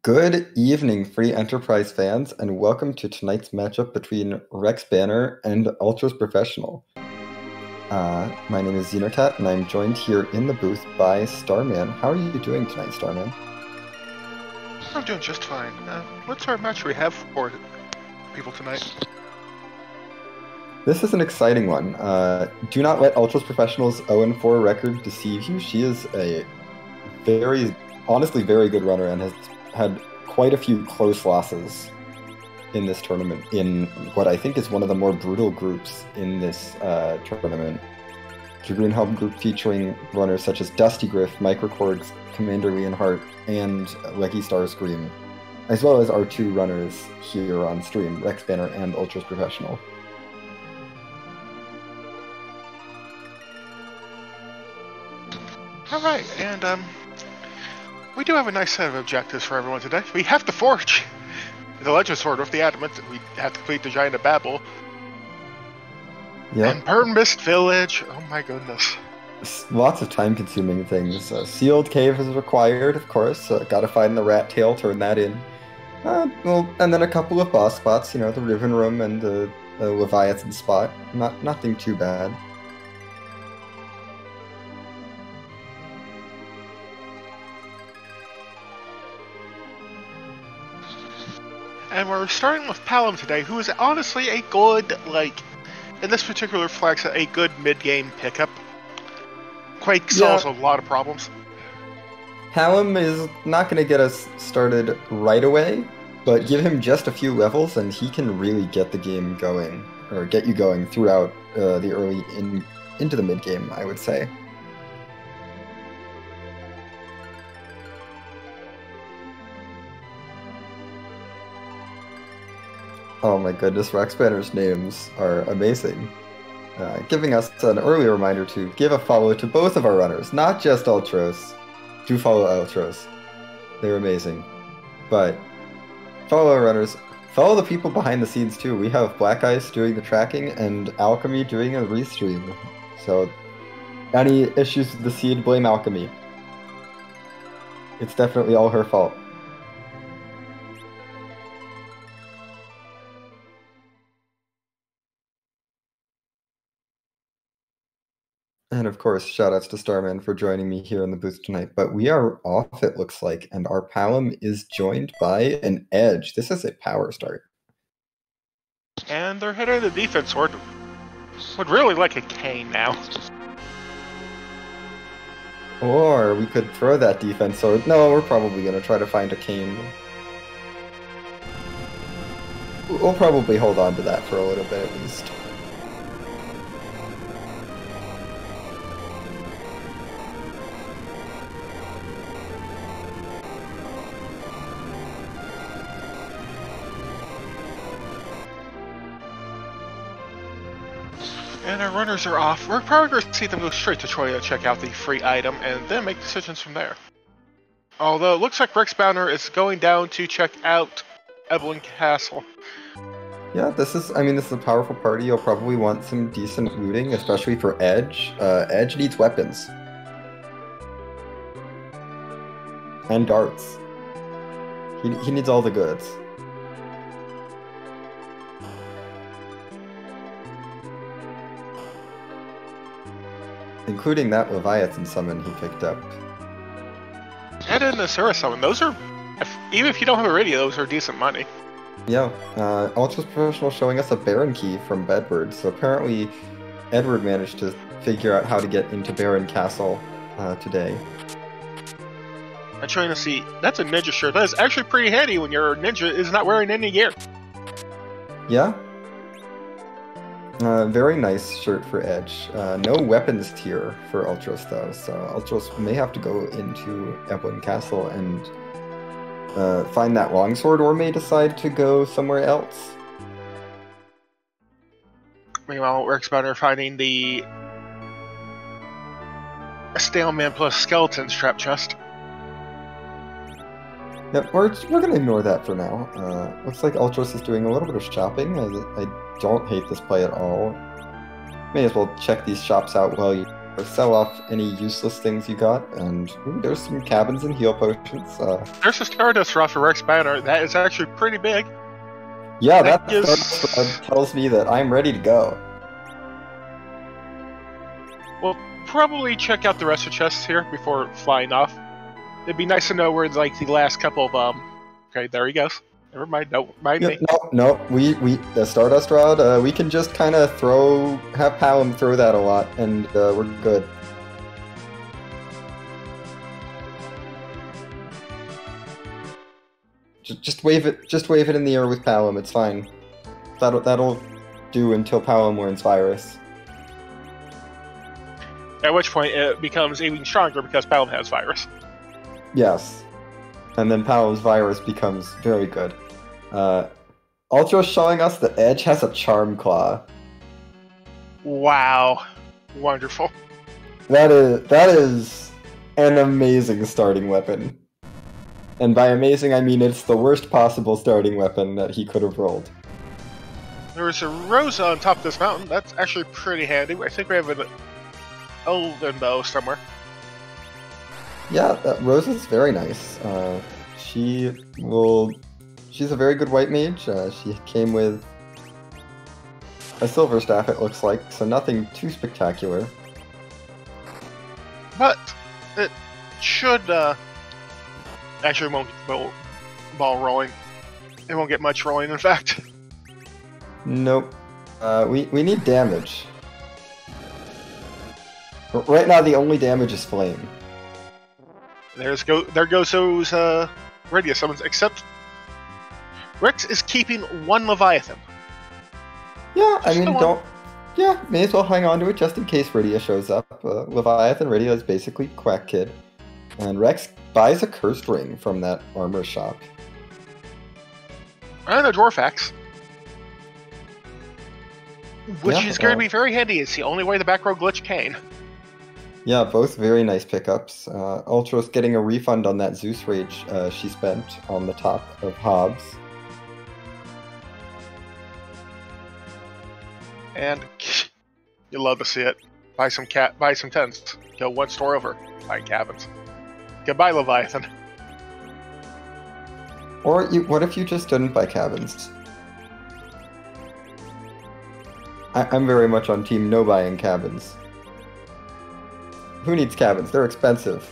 Good evening, Free Enterprise fans, and welcome to tonight's matchup between Rexbanner and Ultras Professional. My name is Xenocat, and I'm joined here in the booth by Starman. How are you doing tonight, Starman? I'm doing just fine. What's our match we have for people tonight? This is an exciting one. Do not let Ultras Professional's 0-4 record deceive you. She is a honestly very good runner and has had quite a few close losses in this tournament in what I think is one of the more brutal groups in this tournament. Dragoon Helm group featuring runners such as Dusty Griff, Microcords, Commander Leonhardt, and Leggy Starscream, as well as our two runners here on stream, Rexbanner and Ultras Professional. Alright, and we do have a nice set of objectives for everyone today. We have to forge the Legend Sword with the Adamant. We have to complete the Giant of Babel. Yep. And burn Mist Village. Oh my goodness. Lots of time-consuming things. Sealed Cave is required, of course. Gotta find the Rat Tail, turn that in. And then a couple of boss spots, the Riven Room and the Leviathan spot. Nothing too bad. And we're starting with Palom today, who is honestly a good, in this particular flex, a good mid-game pickup. Quake solves a lot of problems. Palom is not going to get us started right away, but give him just a few levels and he can really get the game going, or get you going throughout the early into the mid-game, I would say. Oh my goodness, Rexbanner's names are amazing. Giving us an early reminder to give a follow to both of our runners, not just Ultros. Do follow Ultros. They're amazing. But follow our runners. Follow the people behind the scenes too. We have Black Ice doing the tracking and Alchemy doing a restream. So any issues with the seed, blame Alchemy. It's definitely all her fault. And of course, shoutouts to Starman for joining me here in the booth tonight. But we are off, it looks like, and our Palom is joined by an Edge. This is a power start. And they're hitting the defense sword. Would really like a cane now. Or we could throw that defense sword. No, we're probably going to try to find a cane. We'll probably hold on to that for a little bit at least. And our runners are off. We're probably going to see them go straight to Troya to check out the free item and then make decisions from there. Although it looks like Rexbanner is going down to check out Evelyn Castle. Yeah, this is a powerful party. You'll probably want some decent looting, especially for Edge. Edge needs weapons. And darts. He needs all the goods. Including that Leviathan summon he picked up. And an Asura summon. Those are, even if you don't have a radio, those are decent money. Yeah, Ultras Professional showing us a Baron key from Bedward, so apparently Edward managed to figure out how to get into Baron Castle today. I'm trying to see, that's a ninja shirt. That is actually pretty handy when your ninja is not wearing any gear. Yeah. Very nice shirt for Edge. No weapons tier for Ultros though, so Ultros may have to go into Evelyn Castle and find that longsword, or may decide to go somewhere else. Meanwhile, Rexbanner finding the Staleman plus Skeleton strap chest. Yep, we're gonna ignore that for now. Looks like Ultros is doing a little bit of shopping. I don't hate this play at all. May as well check these shops out while or sell off any useless things you got, and ooh, there's some cabins and heal potions. There's a Stardust Rod for Rexbanner. That is actually pretty big. Yeah, that Stardust Rod tells me that I'm ready to go. We'll probably check out the rest of the chests here before flying off. It'd be nice to know where like the last couple of Okay, there he goes. Never mind. Don't mind me. No. We the Stardust Rod. We can just kind of have Palom throw that a lot, and we're good. Just wave it. Just wave it in the air with Palom. It's fine. That'll do until Palom learns Virus. At which point it becomes even stronger because Palom has Virus. Yes. And then Palom's Virus becomes very good. Ultra's showing us that Edge has a Charm Claw. Wow. Wonderful. That is an amazing starting weapon. And by amazing, I mean it's the worst possible starting weapon that he could have rolled. There's a Rosa on top of this mountain. That's actually pretty handy. I think we have an Elven Bow somewhere. Yeah, Rosa's very nice. She's a very good white mage. She came with a silver staff, it looks like, so nothing too spectacular. But it should actually won't get ball rolling. It won't get much rolling, in fact. Nope. We need damage. Right now, the only damage is flame. There goes those radius summons, except Rex is keeping one Leviathan. Yeah, I mean, may as well hang on to it just in case Rydia shows up. Leviathan Rydia is basically Quack Kid. And Rex buys a cursed ring from that armor shop. And a Dwarf Axe. Which is going to be very handy. It's the only way the back row glitch came. Yeah, both very nice pickups. Ultra's getting a refund on that Zeus Rage she spent on the top of Hobbs. And you'll love to see it. Buy some tents. Go one store over. Buy cabins. Goodbye, Leviathan. Or what if you just didn't buy cabins? I'm very much on team no buying cabins. Who needs cabins? They're expensive.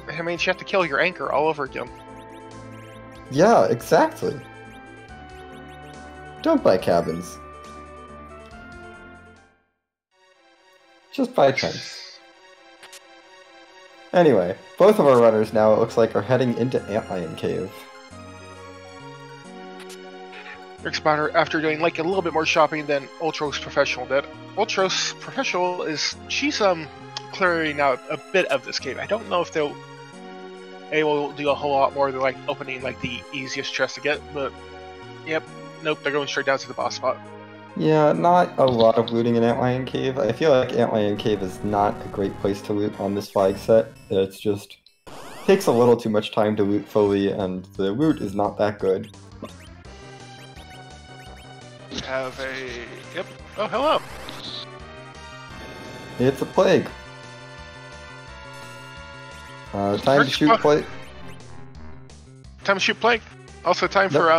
I mean, you have to kill your anchor all over again. Yeah, exactly. Don't buy cabins. Just buy tents. Anyway, both of our runners now, it looks like, are heading into Antlion Cave. Rexbanner, after doing like a little bit more shopping than Ultros Professional did. Ultros Professional she's clearing out a bit of this cave. I don't know if they'll able to do a whole lot more than like opening like the easiest chest to get, but yep, nope, they're going straight down to the boss spot. Yeah, not a lot of looting in Antlion Cave. I feel like Antlion Cave is not a great place to loot on this flag set. It's just takes a little too much time to loot fully, and the loot is not that good. Have a... Yep. Oh, hello. It's a plague. Time to shoot plague. Time to shoot plague. Also time for,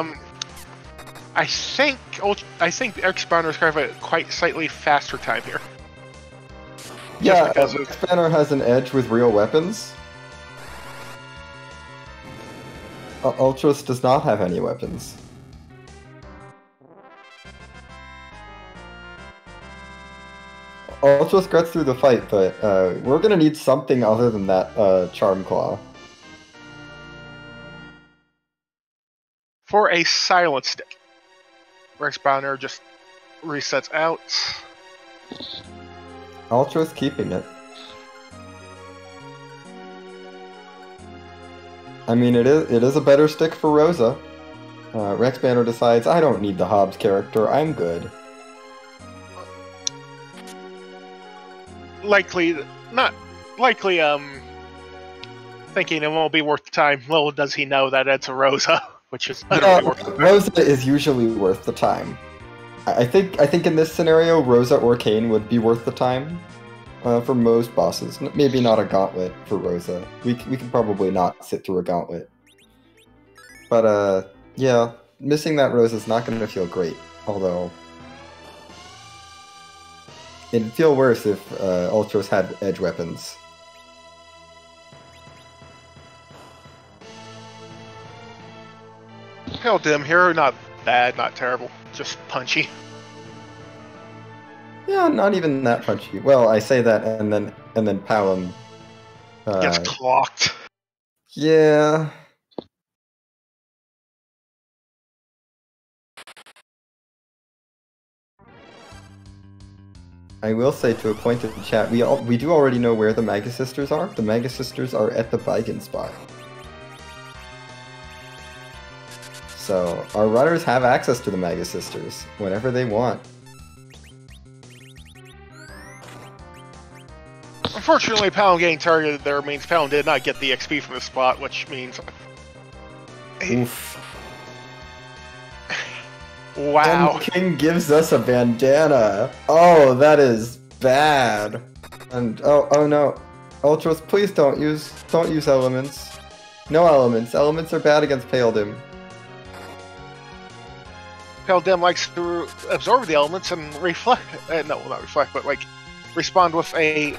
I think Rexbanner's going to have a quite slightly faster time here. Yeah, Rexbanner has an edge with real weapons. Ultros does not have any weapons. Ultros gets through the fight, but we're gonna need something other than that Charm Claw. For a silent stick. Rexbanner just resets out. Ultra's keeping it. I mean, it is a better stick for Rosa. Rexbanner decides, I don't need the Hobbs character, I'm good. Not likely, thinking it won't be worth the time. Little does he know that it's a Rosa, which is utterly worth the time. Rosa is usually worth the time. I think in this scenario, Rosa or Kane would be worth the time for most bosses. Maybe not a gauntlet for Rosa. We can probably not sit through a gauntlet. But yeah, missing that Rosa is not going to feel great. Although it'd feel worse if Ultros had edge weapons. Hell, dim hero, not bad, not terrible, just punchy. Yeah, not even that punchy. Well, I say that, and then Palom Gets clocked. Yeah. I will say to a point in the chat, we do already know where the Magus Sisters are. The Magus Sisters are at the Baigen spot. So our runners have access to the Magus Sisters whenever they want. Unfortunately, Palom getting targeted there means Palom did not get the XP from the spot, which means... Oof. Wow. And King gives us a bandana. Oh, that is bad. And oh no, Ultros, please don't use elements. No elements. Elements are bad against Pale Dim. Pale Dim likes to absorb the elements and reflect. No, not reflect, but like respond with a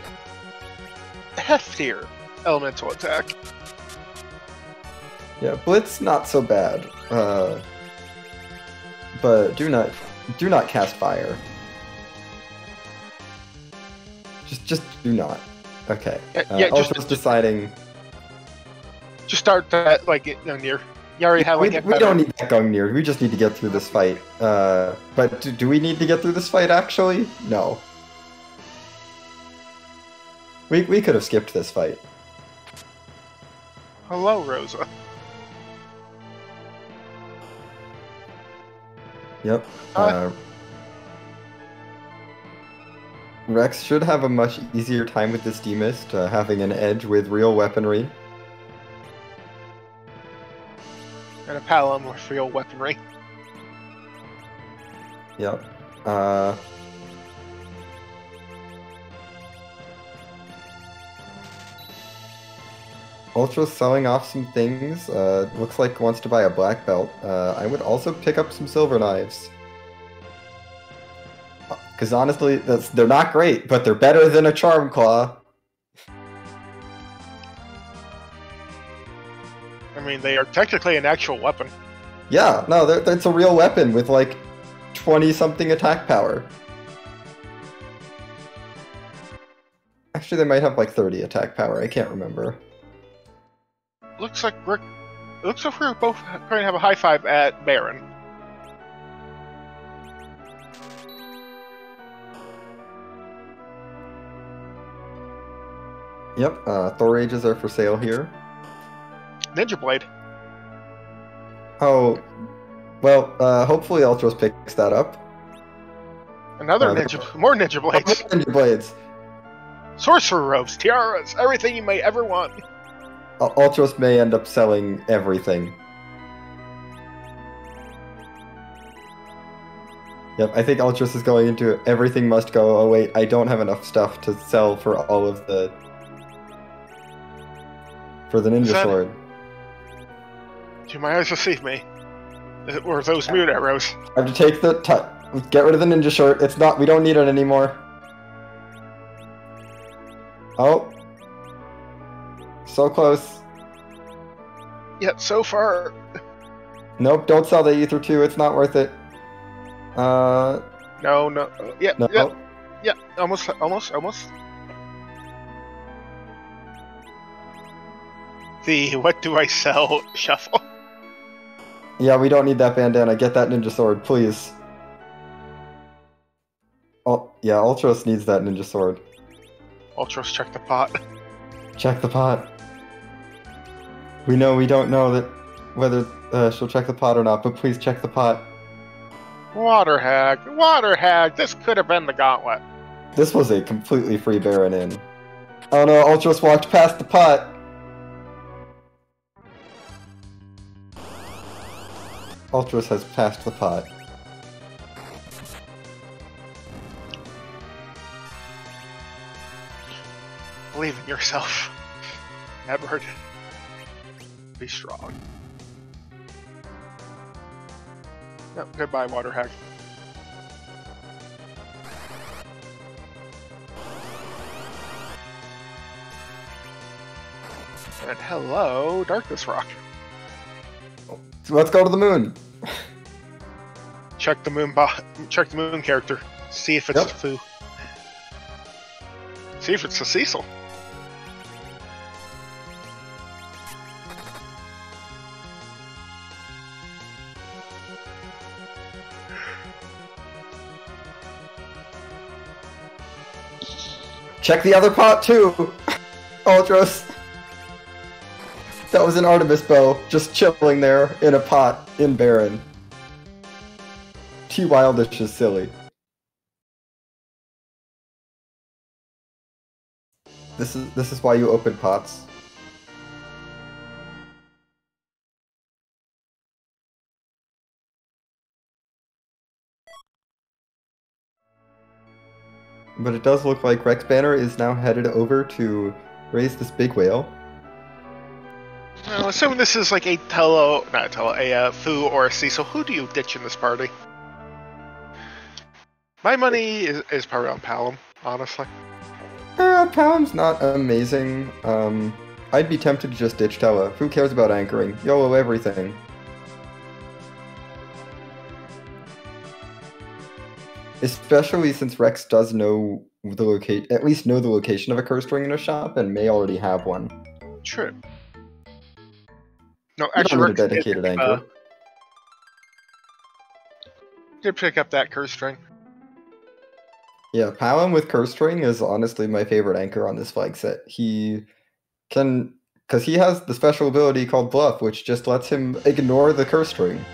heftier elemental attack. Yeah, Blitz not so bad. But do not cast fire. Just do not. Okay. Yeah, Ultros deciding. Just start that like near. You already have like we don't need that going near. We just need to get through this fight. But do we need to get through this fight actually? No. We could have skipped this fight. Hello, Rosa. Yep. Rex should have a much easier time with this Demist, having an edge with real weaponry. And a Palom with real weaponry. Yep. Ultra's selling off some things. Looks like wants to buy a black belt. I would also pick up some silver knives. Because honestly, they're not great, but they're better than a Charm Claw. I mean, they are technically an actual weapon. Yeah, no, that's a real weapon with like 20-something attack power. Actually, they might have like 30 attack power. I can't remember. Looks like we're both going to have a high five at Baron. Yep, Thor Rages are for sale here. Ninja Blade. Oh, well, hopefully Ultros picks that up. Another more Ninja Blades. Ninja Blades. Sorcerer robes, tiaras, everything you may ever want. Ultros may end up selling everything. Yep, I think Ultros is going into everything must go. Oh wait, I don't have enough stuff to sell for all of the... for the Ninja Sword. You might as well deceive me. Or those moon arrows. I have to take the... get rid of the Ninja Sword. It's not... we don't need it anymore. Oh. So close. Yet so far. Nope, don't sell the Ether 2. It's not worth it. No. Yeah, no. Yeah, almost. The what do I sell shuffle. Yeah, we don't need that bandana. Get that Ninja Sword, please. Oh, yeah, Ultros needs that Ninja Sword. Ultros, check the pot. Check the pot. We don't know that whether she'll check the pot or not, but please check the pot. Water hag, this could have been the gauntlet. This was a completely free Baron in. Oh no, Ultros walked past the pot. Ultros has passed the pot. Believe in yourself. Edward. Be strong. Yep, goodbye, water hack. And hello, Darkness Rock. So let's go to the moon. Check the moon check the moon character. See if it's a Foo. See if it's a Cecil. Check the other pot too, Ultros. That was an Artemis bow, just chilling there in a pot in Baron. T-Wildish is silly. This is why you open pots. But it does look like Rexbanner is now headed over to raise this big whale. Well, assuming this is like a Foo or a Cecil, who do you ditch in this party? My money is probably on Palom, honestly. Palom's not amazing. I'd be tempted to just ditch Tella. Who cares about anchoring? YOLO everything. Especially since Rex does know the at least know the location of a curse ring in a shop and may already have one. True. No, You actually, don't Rex need a dedicated anchor. Did pick up that curse string. Yeah, Palom with curse string is honestly my favorite anchor on this flag set. He can, because he has the special ability called Bluff, which just lets him ignore the curse string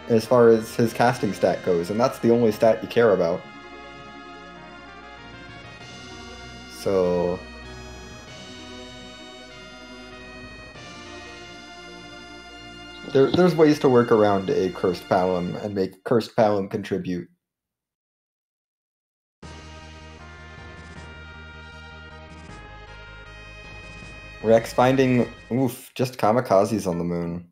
as far as his casting stat goes, and that's the only stat you care about. So there's ways to work around a cursed Palom and make cursed Palom contribute. Rex finding, just kamikazes on the moon.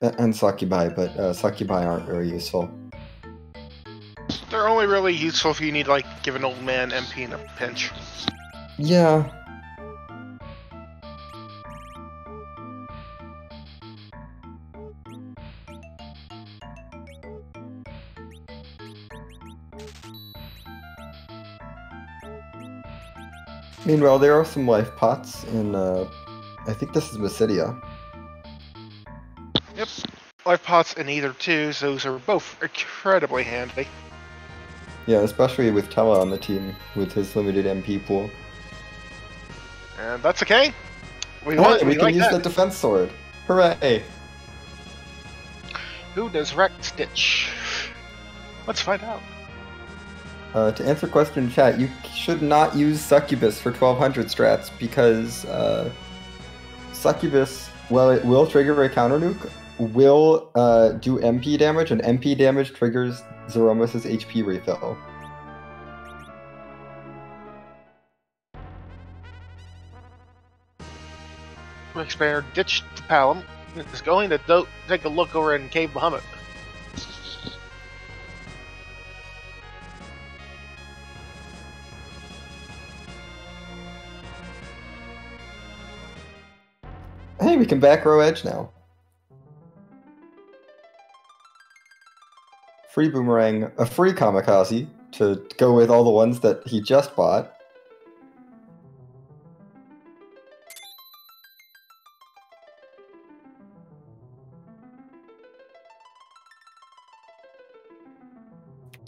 And Succubi, but Succubi aren't very useful. They're only really useful if you need, like, give an old man MP in a pinch. Yeah. Meanwhile, there are some life pots in, I think this is Mysidia. Yep. Life pots in either twos, those are both incredibly handy. Yeah, especially with Tella on the team, with his limited MP pool. And that's okay. We can like use that. the defense sword. Hooray! Who does Rex ditch? Let's find out. To answer question in chat, you should not use Succubus for 1200 strats because Succubus, while it will trigger a counter nuke, will do MP damage, and MP damage triggers Zeromus' HP refill. Rexbanner ditched the Palom. Is going to take a look over in Cave Bahamut. Hey, we can back row edge now. Free Boomerang, a free Kamikaze to go with all the ones that he just bought.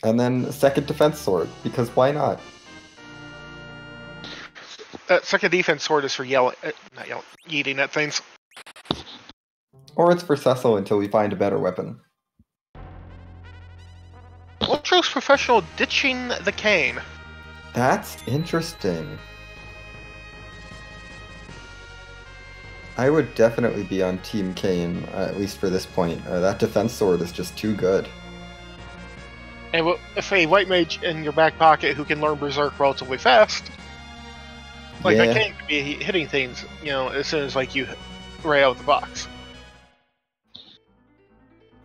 And then a second defense sword, because why not? That second defense sword is for yeeting at things. Or it's for Cecil until we find a better weapon. Ultros Professional ditching the cane. That's interesting. I would definitely be on Team Kane, at least for this point. That defense sword is just too good. And if a white mage in your back pocket who can learn Berserk relatively fast, Like, that Yeah. can't be hitting things, you know, as soon as, like, you right out of the box.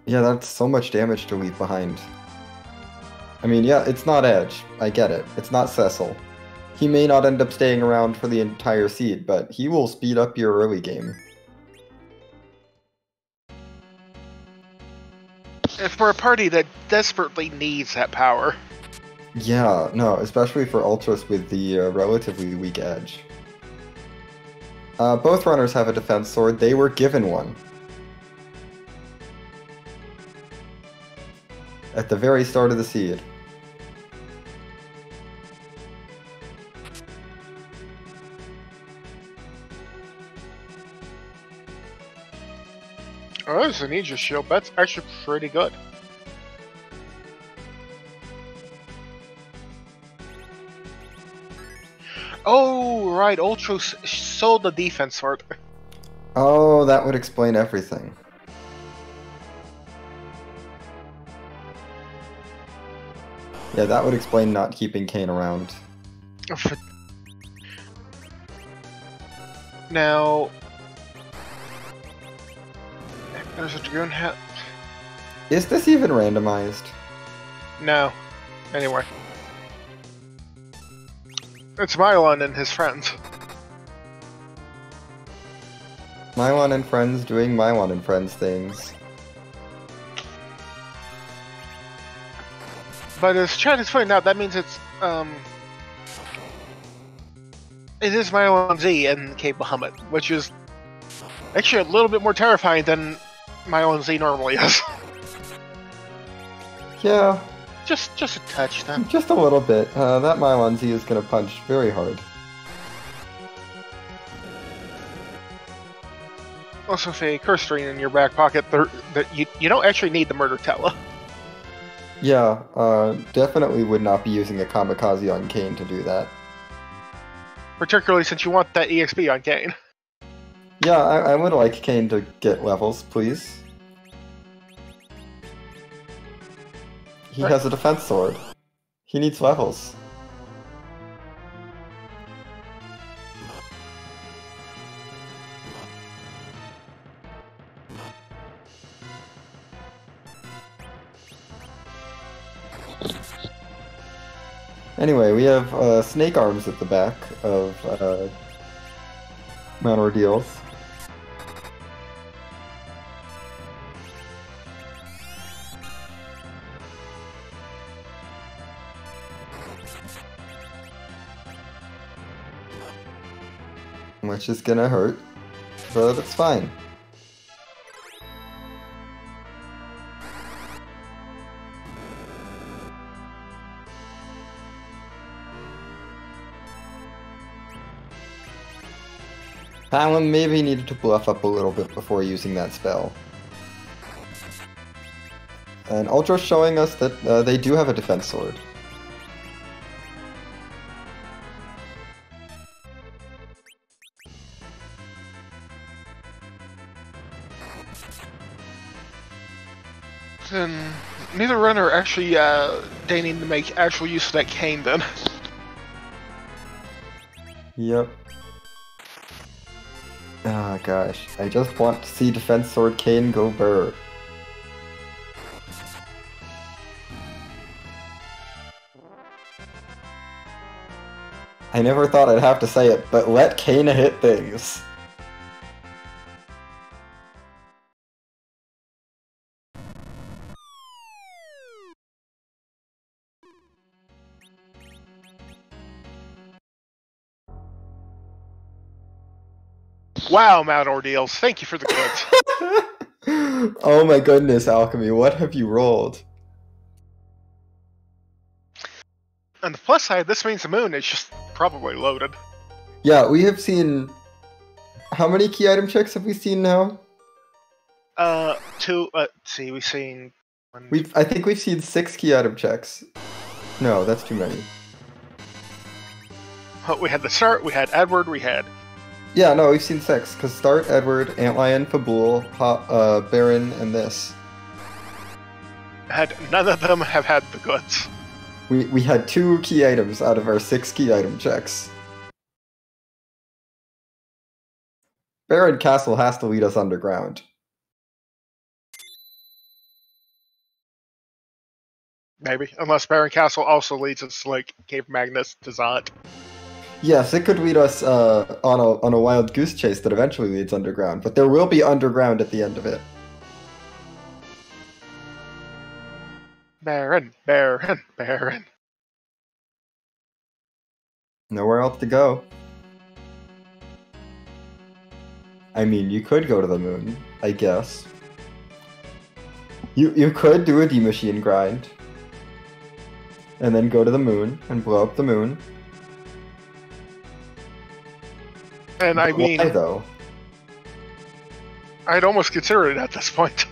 Yeah, that's so much damage to leave behind. I mean, yeah, it's not Edge. I get it. It's not Cecil. He may not end up staying around for the entire seed, but he will speed up your early game. And for a party that desperately needs that power. Yeah, no, especially for Ultras with the relatively weak Edge. Both runners have a defense sword. They were given one. At the very start of the seed. Oh, there's a Ninja Shield. That's actually pretty good. Oh, right. Ultros sold the defense sword. Oh, that would explain everything. Yeah, that would explain not keeping Kane around. Now, there's a Dragoon Helm. Is this even randomized? No. Anyway. It's Mylon and his friends. Mylon and friends doing Mylon and friends things. But as chat is pointing out, that means it's, it is Mylon Z and Cape Bahamut, which is actually a little bit more terrifying than Mylon Z normally is. Yeah. Just a touch, then. Just a little bit. That Mylon Z is gonna punch very hard. Also, with a curse ring in your back pocket, you don't actually need the murder tela. Yeah, definitely would not be using a kamikaze on Kane to do that. Particularly since you want that EXP on Kane. Yeah, I would like Kane to get levels, please. He has a defense sword. He needs levels. Anyway, we have snake arms at the back of Mount Ordeals. Which is gonna hurt, but it's fine. Talon maybe needed to bluff up a little bit before using that spell. And Ultra's showing us that they do have a defense sword. Then neither runner actually deigning to make actual use of that cane then. Yep. Ah, gosh. I just want to see Defense Sword Kane go burr. I never thought I'd have to say it, but let Kane hit things. Wow, Mount Ordeals, thank you for the goods. Oh my goodness, Alchemy, what have you rolled? On the plus side, this means the moon is just probably loaded. Yeah, we have seen... How many key item checks have we seen now? Two, let's see, we've seen... I think we've seen 6 key item checks. No, that's too many. We had the start, we had Edward, we had... Yeah, no, we've seen 6, because Start, Edward, Antlion, Fabul, Baron, and this. None of them have had the goods. We had 2 key items out of our 6 key item checks. Baron Castle has to lead us underground. Maybe. Unless Baron Castle also leads us to, like, Cave Magnus to Zot. Yes, it could lead us on a wild goose chase that eventually leads underground, but there will be underground at the end of it. Baron, Baron, Baron. Nowhere else to go. I mean, you could go to the moon, I guess. You could do a D-Machine grind. And then go to the moon and blow up the moon. And I mean... Why, though? I'd almost consider it at this point.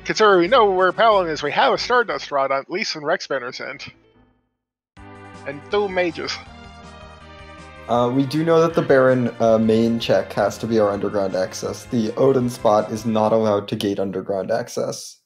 Considering we know where Paladin is, we have a Stardust Rod, at least in Rexbanner's end. And 2 mages. We do know that the Baron main check has to be our underground access. The Odin spot is not allowed to gate underground access.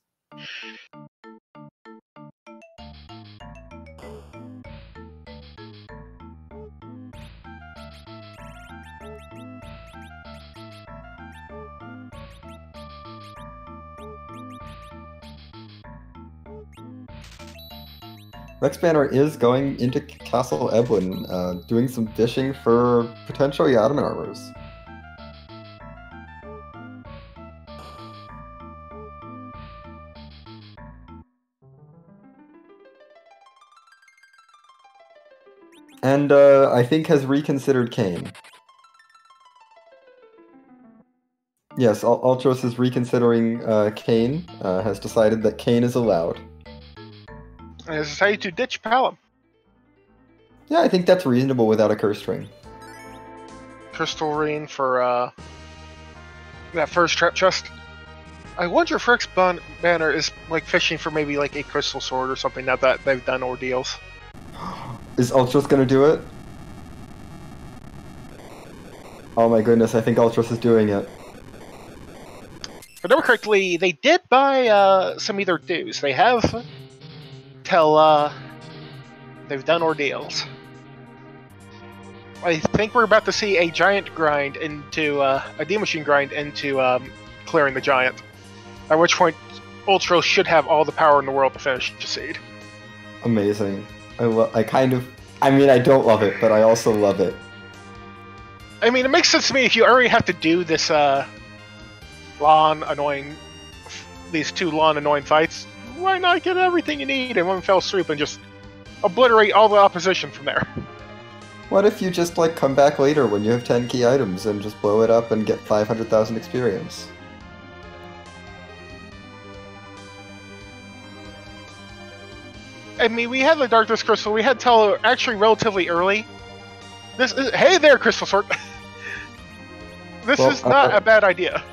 Rexbanner is going into Castle Eblin, doing some fishing for potentially adamant armors. And I think has reconsidered Kane. Yes, Ultros is reconsidering Kane, has decided that Kane is allowed. And has decided to ditch Palom. Yeah, I think that's reasonable without a curse ring. Crystal Ring for that first trap chest. I wonder if Rexbanner is like fishing for maybe like a crystal sword or something now that they've done ordeals. Is Ultros gonna do it? Oh my goodness, I think Ultros is doing it. If I remember correctly, they did buy some of their dues. They have till they've done ordeals. I think we're about to see a giant grind into a D-Machine grind into clearing the giant. At which point, Ultros should have all the power in the world to finish the seed. Amazing. I mean, I don't love it, but I also love it. I mean, it makes sense to me if you already have to do this these 2 lawn annoying fights. Why not get everything you need in one fell swoop and just obliterate all the opposition from there? What if you just like come back later when you have 10 key items and just blow it up and get 500,000 experience? I mean, we had the Darkness Crystal, we had Tele actually relatively early. Hey there, Crystal Sword! This is not a bad idea.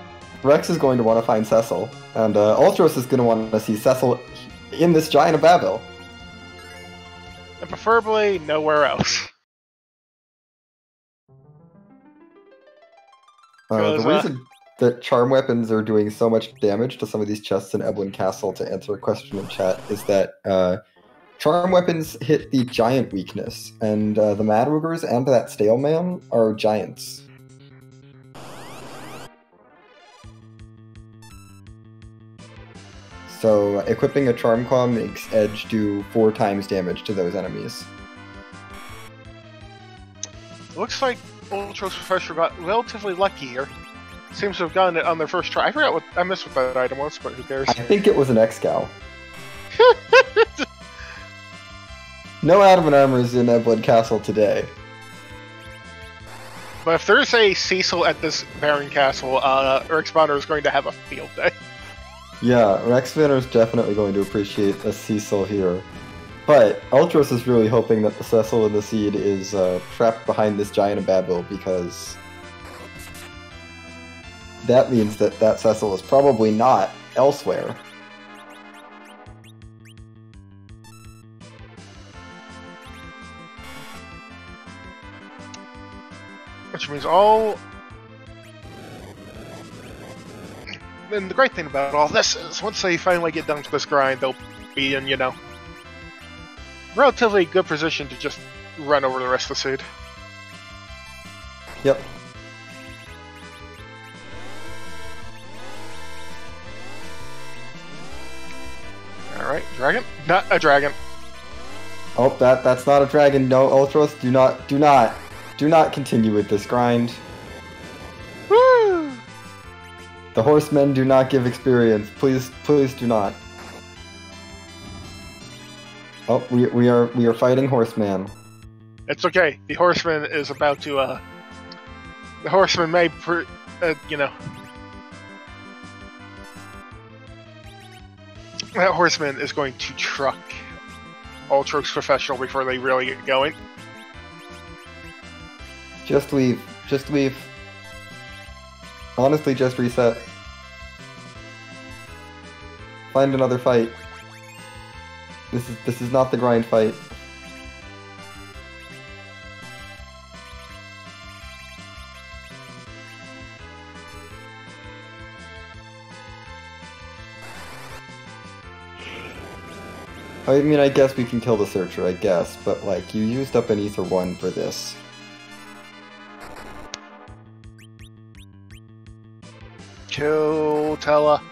Rex is going to want to find Cecil, and Ultros is going to want to see Cecil in this Giant of Babel. And preferably nowhere else. The reason that charm weapons are doing so much damage to some of these chests in Eblin Castle, to answer a question in chat, is that charm weapons hit the giant weakness, and the Madrugers and that Stale Man are giants. So equipping a Charm Claw makes Edge do 4 times damage to those enemies. Looks like Ultros Professor got relatively lucky here. Seems to have gotten it on their first try. I forgot what I missed what that item was, but who cares? I think it was an X-Gal. No adamant armors in Eblin Castle today. But if there's a Cecil at this Baron Castle, Rexbanner is going to have a field day. Yeah, Rexbanner is definitely going to appreciate a Cecil here. But Ultros is really hoping that the Cecil in the Seed is trapped behind this Giant of Babel, because that means that that Cecil is probably not elsewhere. Which means all... And the great thing about all this is, once they finally get done with this grind, they'll be in, relatively good position to just run over the rest of the seed. Yep. Dragon? Not a dragon. Oh, that's not a dragon. No, Ultros, do not continue with this grind. Woo! The horsemen do not give experience. Please do not. Oh, we are fighting horseman. It's okay. The horseman is about to. The horseman may, you know. That horseman is going to truck Ultros Professional before they really get going. Just leave. Just leave. Honestly, just reset. Find another fight. This is not the grind fight. I mean, I guess we can kill the Searcher, I guess, but like, you used up an Ether 1 for this. Kill Tella.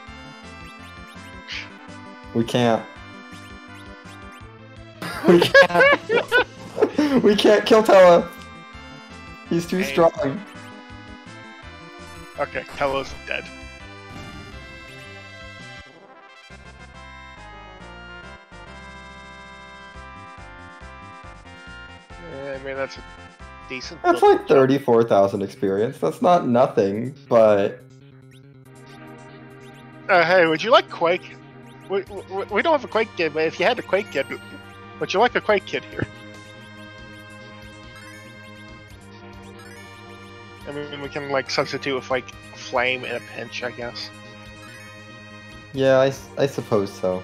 We can't. We can't. We can't kill Tella. He's too strong. Okay, Tella's dead. I mean, that's a decent. That's like 34,000 experience. That's not nothing, but. Hey, would you like Quake? We don't have a Quake kid, but if you had a Quake kid, would you like a Quake kid here? I mean, we can like substitute with like Flame in a pinch, I guess. Yeah, I suppose so.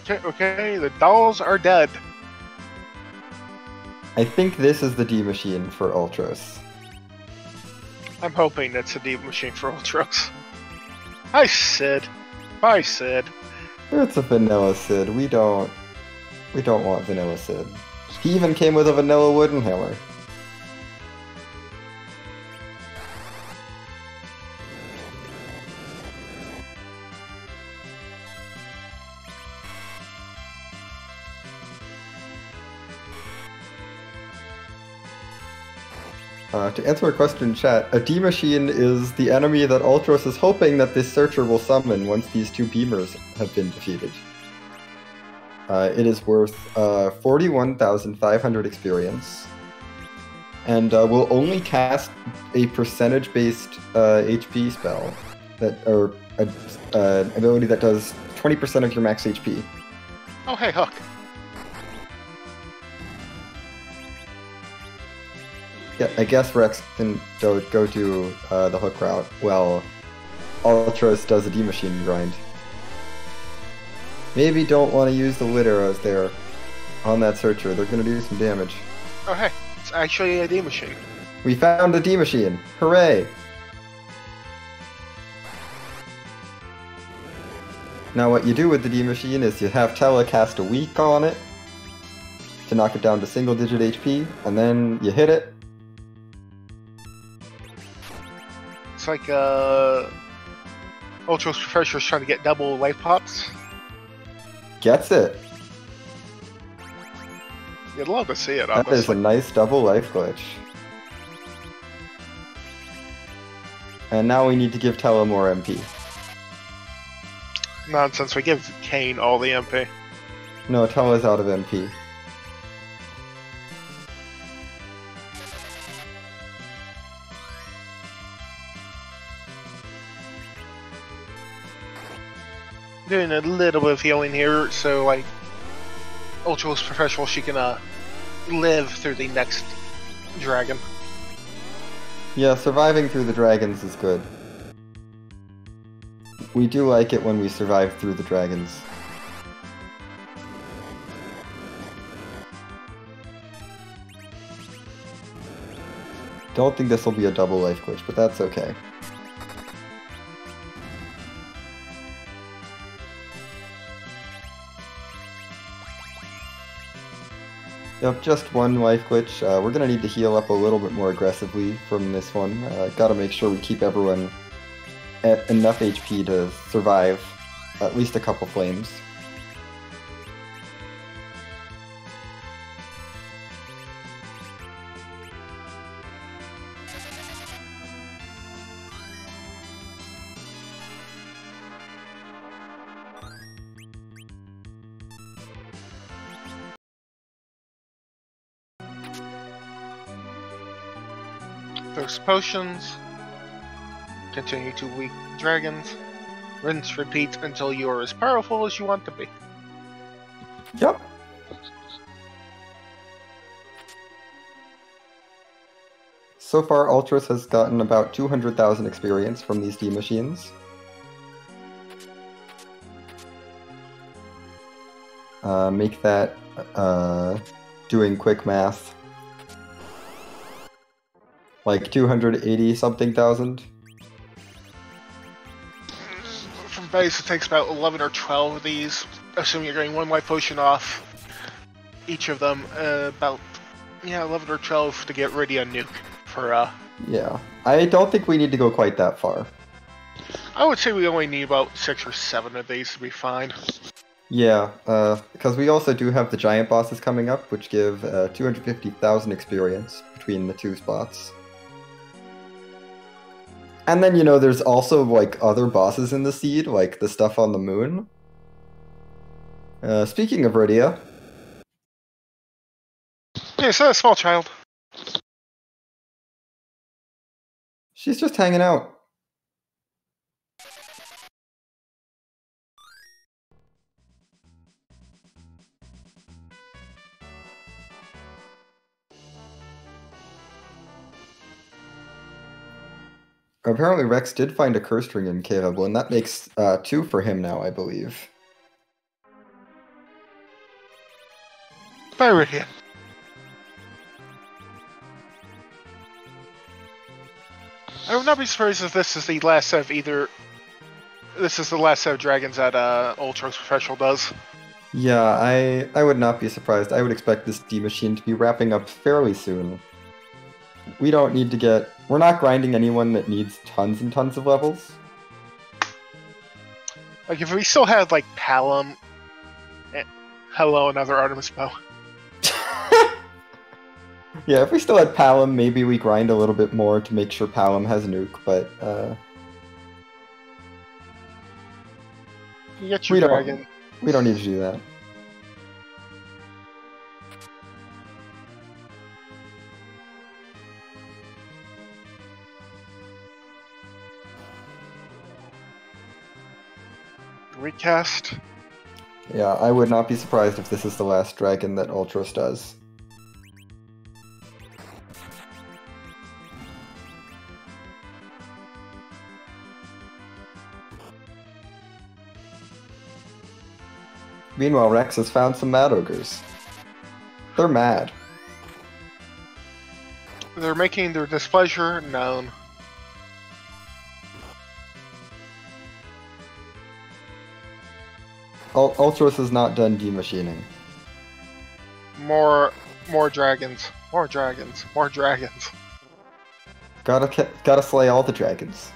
Okay, the dolls are dead. I think this is the D machine for Ultros. I'm hoping it's a D machine for Ultros. Hi, Sid. Bye, Sid. It's a vanilla Sid. We don't want vanilla Sid. He even came with a vanilla wooden hammer. To answer a question in chat, a D machine is the enemy that Ultros is hoping that this Searcher will summon once these two beamers have been defeated. It is worth 41,500 experience, and will only cast a percentage-based HP spell, or an ability that does 20% of your max HP. Oh, hey, Hook. Yeah, I guess Rex can go to the Hook route while Ultros does a D machine grind. Maybe don't want to use the lit arrows there on that Searcher. They're going to do some damage. Oh, hey, it's actually a D machine. We found a D machine! Hooray! Now what you do with the D machine is you have Tella cast a weak on it to knock it down to single digit HP, and then you hit it. It's like Ultros Professor's trying to get double life pops. Gets it. You'd love to see it, That honestly. is a nice double life glitch. And now we need to give Tella more MP. Nonsense, we give Kane all the MP. No, Tella's out of MP. Doing a little bit of healing here, so like Ultros Professional, she can live through the next dragon. Yeah, surviving through the dragons is good. We do like it when we survive through the dragons. Don't think this will be a double life glitch, but that's okay. Yep, just one life glitch. We're gonna need to heal up a little bit more aggressively from this one. Gotta make sure we keep everyone at enough HP to survive at least a couple flames. Those potions. Continue to weak dragons. Rinse, repeat until you are as powerful as you want to be. Yep. So far, Ultros has gotten about 200,000 experience from these D machines. Make that, doing quick math, like 280 something thousand. From base, it takes about 11 or 12 of these, assuming you're getting one life potion off each of them. About 11 or 12 to get ready on nuke for. Yeah, I don't think we need to go quite that far. I would say we only need about 6 or 7 of these to be fine. Yeah, because we also do have the giant bosses coming up, which give 250,000 experience between the two spots. And then, there's also, like, other bosses in the seed, like the stuff on the moon. Speaking of Rydia... Yeah, so a small child. She's just hanging out. Apparently Rex did find a curse ring in Caleb, and that makes 2 for him now, I believe. Bye, Rydia. I would not be surprised if this is the last set of either... This is the last set of dragons that Ultros Professional does. Yeah, I would not be surprised. I would expect this D machine to be wrapping up fairly soon. We don't need to get... We're not grinding anyone that needs tons and tons of levels. Like, if we still had, like, Palom... Hello, another Artemis bow. Yeah, if we still had Palom, maybe we grind a little bit more to make sure Palom has a nuke, but... You get your dragon. We don't need to do that. Recast. Yeah, I would not be surprised if this is the last dragon that Ultros does. Meanwhile, Rex has found some Mad Ogres. They're mad. They're making their displeasure known. Ultros is not done demachining. More dragons. More dragons. More dragons. Gotta slay all the dragons.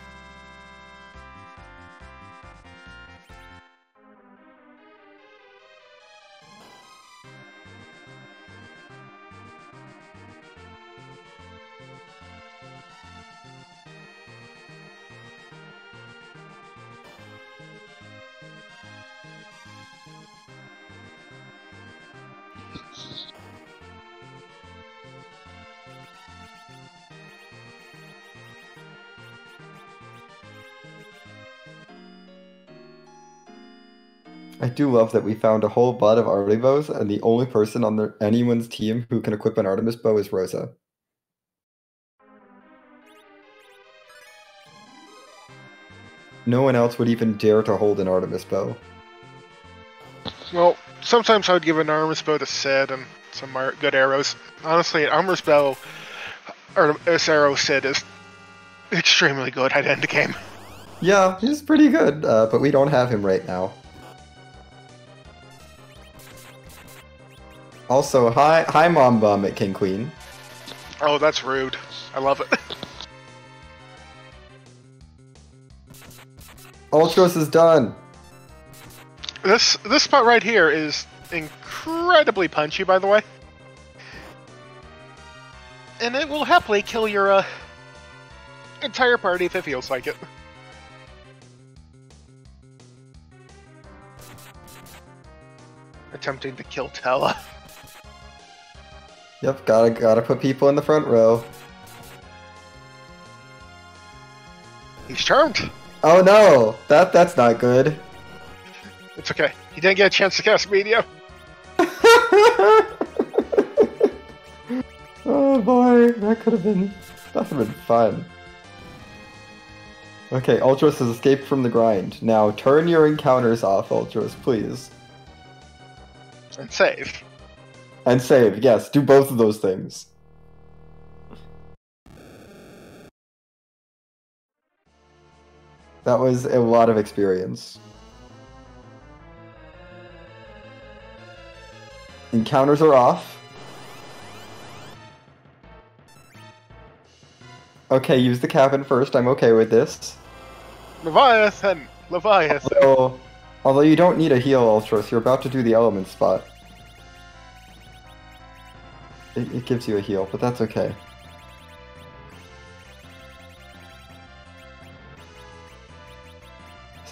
I do love that we found a whole lot of arty bows, and the only person on anyone's team who can equip an Artemis bow is Rosa. No one else would even dare to hold an Artemis bow. Well, sometimes I would give an Artemis bow to Sid and some good arrows. Honestly, an Artemis bow, or this arrow Sid is extremely good at end game. Yeah, he's pretty good, but we don't have him right now. Also, hi, Mom Bum at King Queen. Oh, that's rude. I love it. Ultros is done. This spot right here is incredibly punchy, by the way. And it will happily kill your entire party if it feels like it. Attempting to kill Tella. Yep, gotta put people in the front row. He's charmed. Oh no, that's not good. It's okay. He didn't get a chance to cast media. Oh boy, that could have been fun. Okay, Ultros has escaped from the grind. Now turn your encounters off, Ultros, please. And save. And save, yes, do both of those things. That was a lot of experience. Encounters are off. Okay, use the cabin first, I'm okay with this. Leviathan! Although you don't need a heal, Ultros, you're about to do the element spot. It gives you a heal, but that's okay.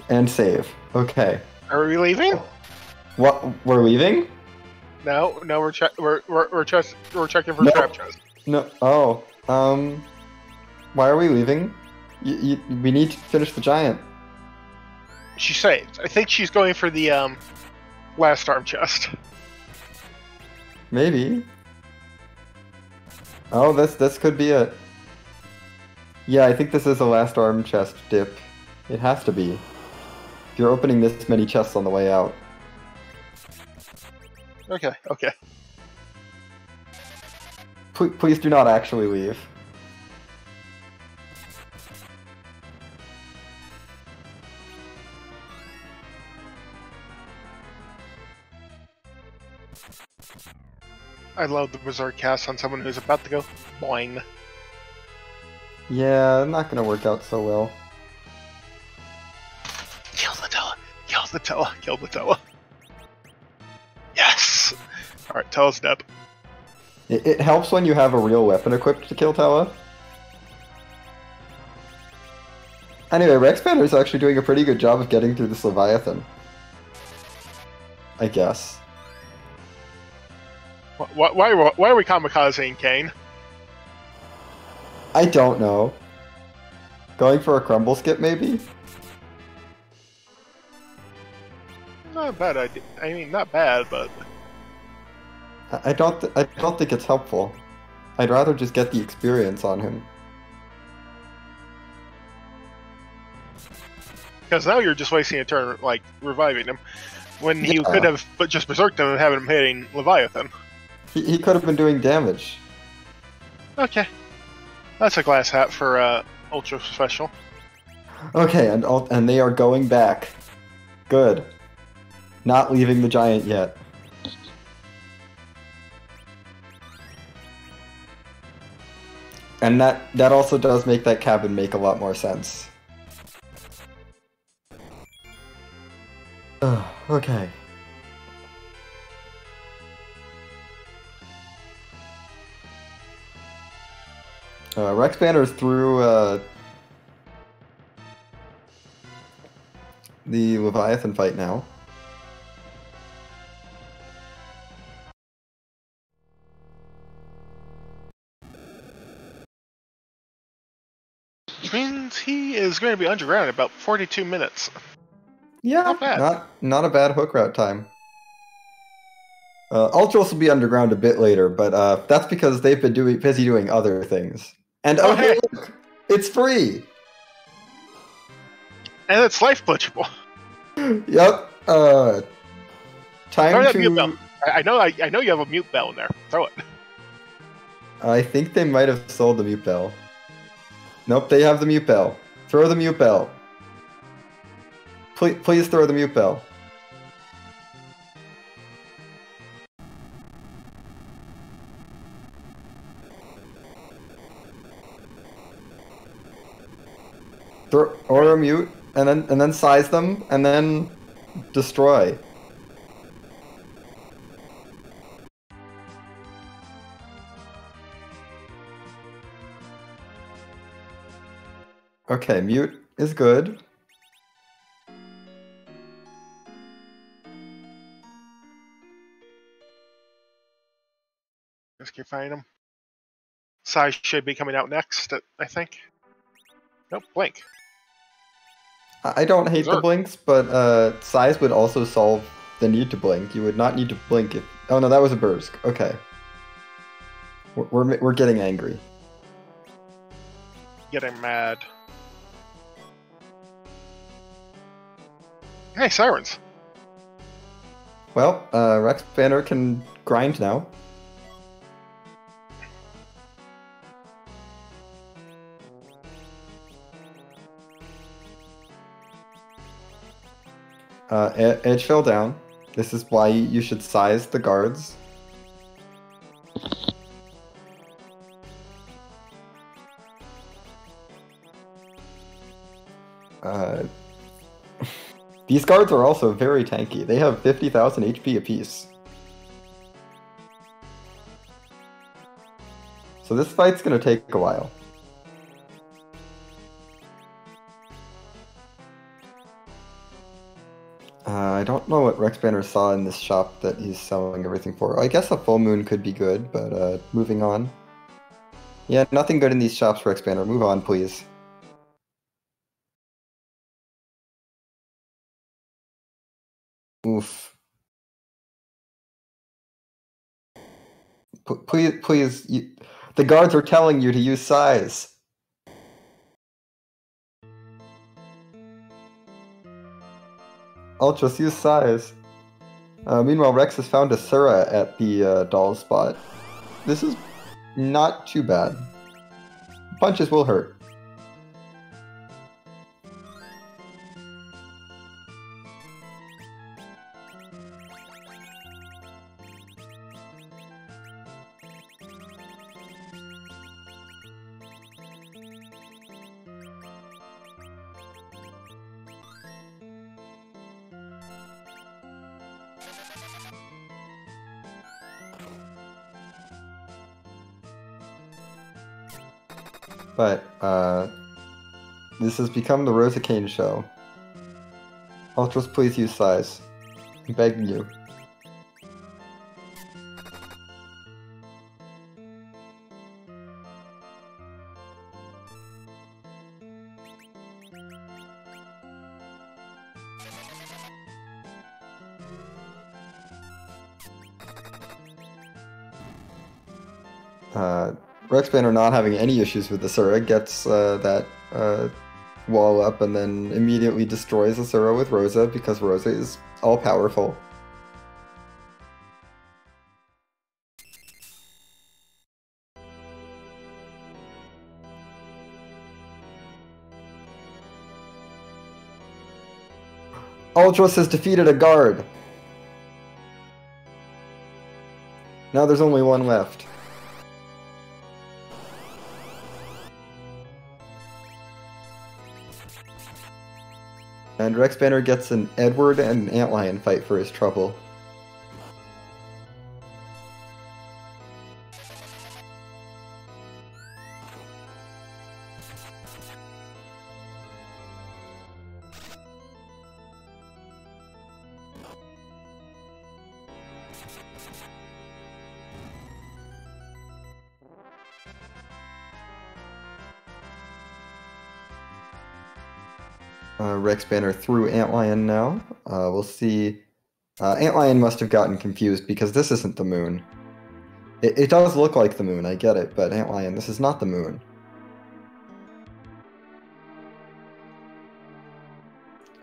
And save. Okay. Are we leaving? What? We're leaving? No, we're checking for trap chest. No. Oh. Why are we leaving? We need to finish the giant. She saved. I think she's going for the last arm chest. Maybe. Oh, this could be it. Yeah, I think this is a last arm chest dip. It has to be. If you're opening this many chests on the way out. Okay. Please do not actually leave. I love the Berserk cast on someone who's about to go boing. Yeah, not gonna work out so well. Kill the Tella. Yes! Alright, Tella's dead. It helps when you have a real weapon equipped to kill Tella. Anyway, Rexbanner is actually doing a pretty good job of getting through this Leviathan. I guess. Why are we kamikazing Kane? I don't know. Going for a crumble skip, maybe? Not a bad idea. I mean, not bad, but... I don't think it's helpful. I'd rather just get the experience on him. Because now you're just wasting a turn, like, reviving him. When you could have just berserked him and having him hitting Leviathan. He could have been doing damage. Okay. That's a glass hat for Ultra Special. Okay, and they are going back. Good. Not leaving the giant yet. And that also does make that cabin make a lot more sense. Okay. Rexbanner is through the Leviathan fight now. Which means he is going to be underground in about 42 minutes. Yeah, not bad. Not a bad hook route time. Ultros will be underground a bit later, but that's because they've been busy doing other things. And oh hey, look, it's free. And it's life glitchable. Yep. Time to. Mute bell. I know you have a mute bell in there. Throw it. I think they might have sold the mute bell. Nope, they have the mute bell. Throw the mute bell. Please throw the mute bell. Or a mute, and then size them, and then destroy. Okay, mute is good. Just keep finding them. Size should be coming out next, I think. Nope, blink. I don't hate the Berserk. blinks, but size would also solve the need to blink. You would not need to blink if... Oh no, that was a Bursk. Okay. We're getting angry. Getting mad. Hey, sirens. Well, Rexbanner can grind now. Edge fell down. This is why you should size the guards. These guards are also very tanky. They have 50,000 HP apiece. So this fight's gonna take a while. I don't know what Rexbanner saw in this shop that he's selling everything for. I guess a full moon could be good, but moving on. Yeah, nothing good in these shops, Rexbanner. Move on, please. Oof. Please, the guards are telling you to use size. Ultras, use size. Meanwhile, Rex has found a Sura at the doll spot. This is not too bad. Punches will hurt. But, this has become the Rosa Kane show. Ultras, please use size. I'm begging you. Rexbanner not having any issues with the Sura gets that wall up and then immediately destroys the Sura with Rosa because Rosa is all-powerful. Ultras has defeated a guard! Now there's only one left. And Rexbanner gets an Edward and Antlion fight for his trouble. Rexbanner through Antlion now. We'll see. Antlion must have gotten confused because this isn't the moon. It does look like the moon, I get it, but Antlion, this is not the moon.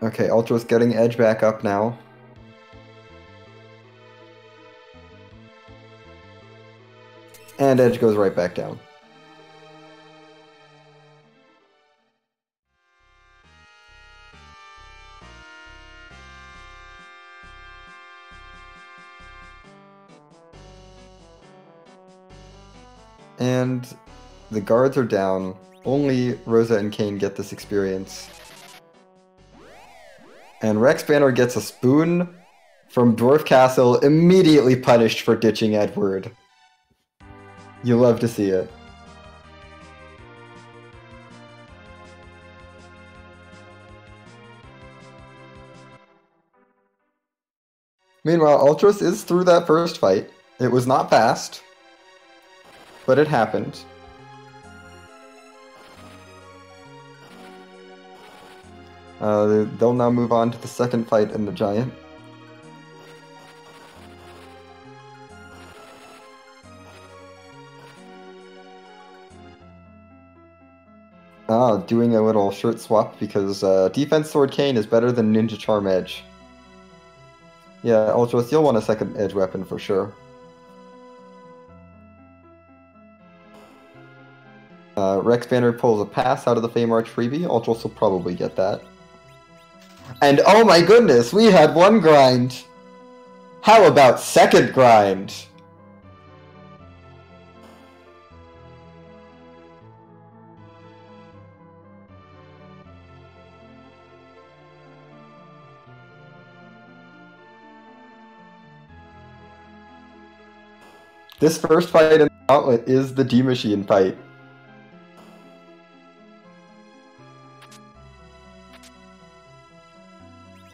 Okay, Ultra's getting Edge back up now. And Edge goes right back down. And the guards are down. Only Rosa and Kane get this experience. And Rexbanner gets a spoon from Dwarf Castle, immediately punished for ditching Edward. You love to see it. Meanwhile, Ultros is through that first fight. It was not fast, but it happened. They'll now move on to the second fight in the Giant. Doing a little shirt swap because Defense Sword Kane is better than Ninja Charm Edge. Yeah, Ultros, you'll want a second edge weapon for sure. Rexbanner pulls a pass out of the Feymarch freebie. Ultros will probably get that. And oh my goodness, we had one grind! How about second grind? This first fight in the Gauntlet is the D-Machine fight.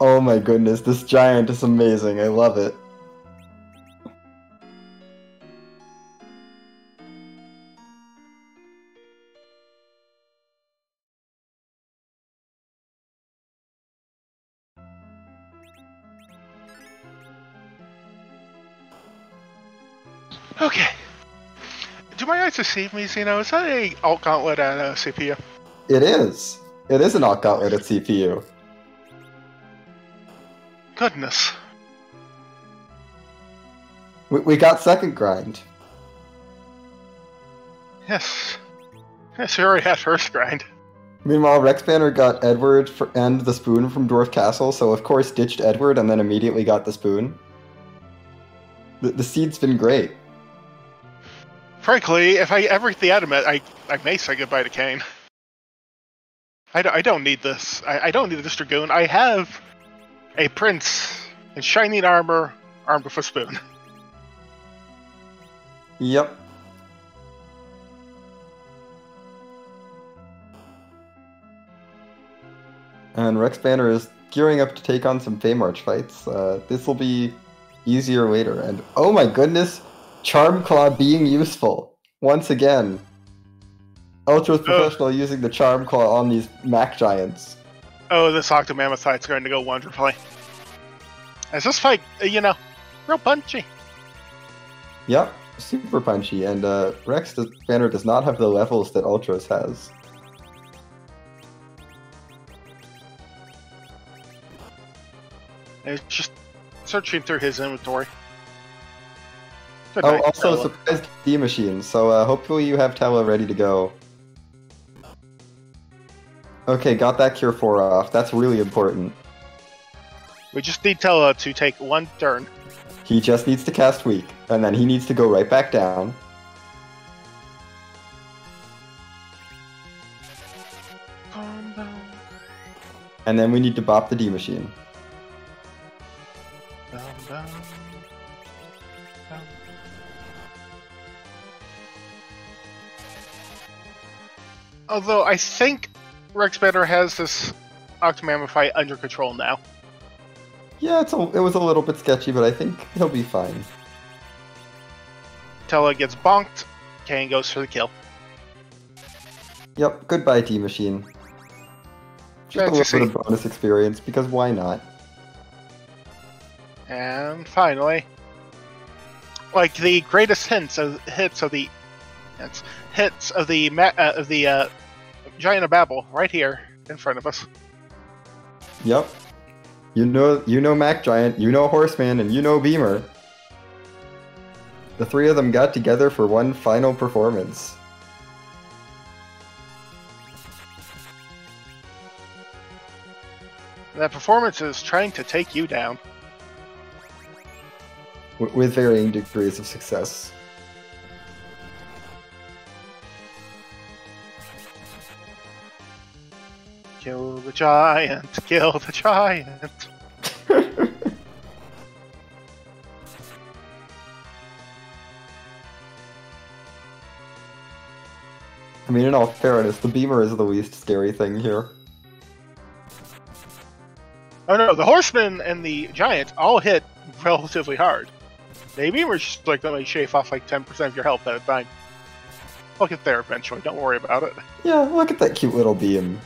Oh my goodness, this Giant is amazing. I love it. Okay. Do my eyes deceive me, Zeno? Is that a alt gauntlet at CPU? It is. It is an alt gauntlet at CPU. Goodness. We got second grind. Yes. Yes, we already had first grind. Meanwhile, Rexbanner got Edward and the spoon from Dwarf Castle, so of course ditched Edward and then immediately got the spoon. The seed's been great. Frankly, if I ever get the Adamant, I may say goodbye to Kane. I don't need this. I don't need this Dragoon. I have a prince in shining armor, armed with a spoon. Yep. And Rexbanner is gearing up to take on some Feymarch fights. This will be easier later. And oh my goodness, Charm Claw being useful once again. Ultra's professional using the Charm Claw on these Mac Giants. Oh, this Octomammoth fight's going to go wonderfully. As this fight, real punchy. Yep, super punchy. And Rexbanner does not have the levels that Ultros has. And it's just searching through his inventory. Oh, also a surprise D-Machine, so hopefully you have Tella ready to go. Okay, got that Cure 4 off. That's really important. We just need Tella to take one turn. He just needs to cast Weak, and then he needs to go right back down. And then we need to bop the D-Machine. Although I think Rexbanner has this Octomammoth fight under control now. Yeah, it was a little bit sketchy, but I think he'll be fine. Tella gets bonked, Kane goes for the kill. Yep, goodbye D-Machine. Just a little bit of bonus experience, because why not? And finally, like the greatest hits of the Giant of Babel right here in front of us. Yep. You know Mac Giant, you know Horseman, and you know Beamer. The three of them got together for one final performance. That performance is trying to take you down. With varying degrees of success. the giant! Kill the giant! I mean, in all fairness, the beamer is the least scary thing here. Oh no, the horseman and the giant all hit relatively hard. The beamer's just like gonna shave off like 10% of your health at a time. I'll get there eventually, don't worry about it. Yeah, look at that cute little beam.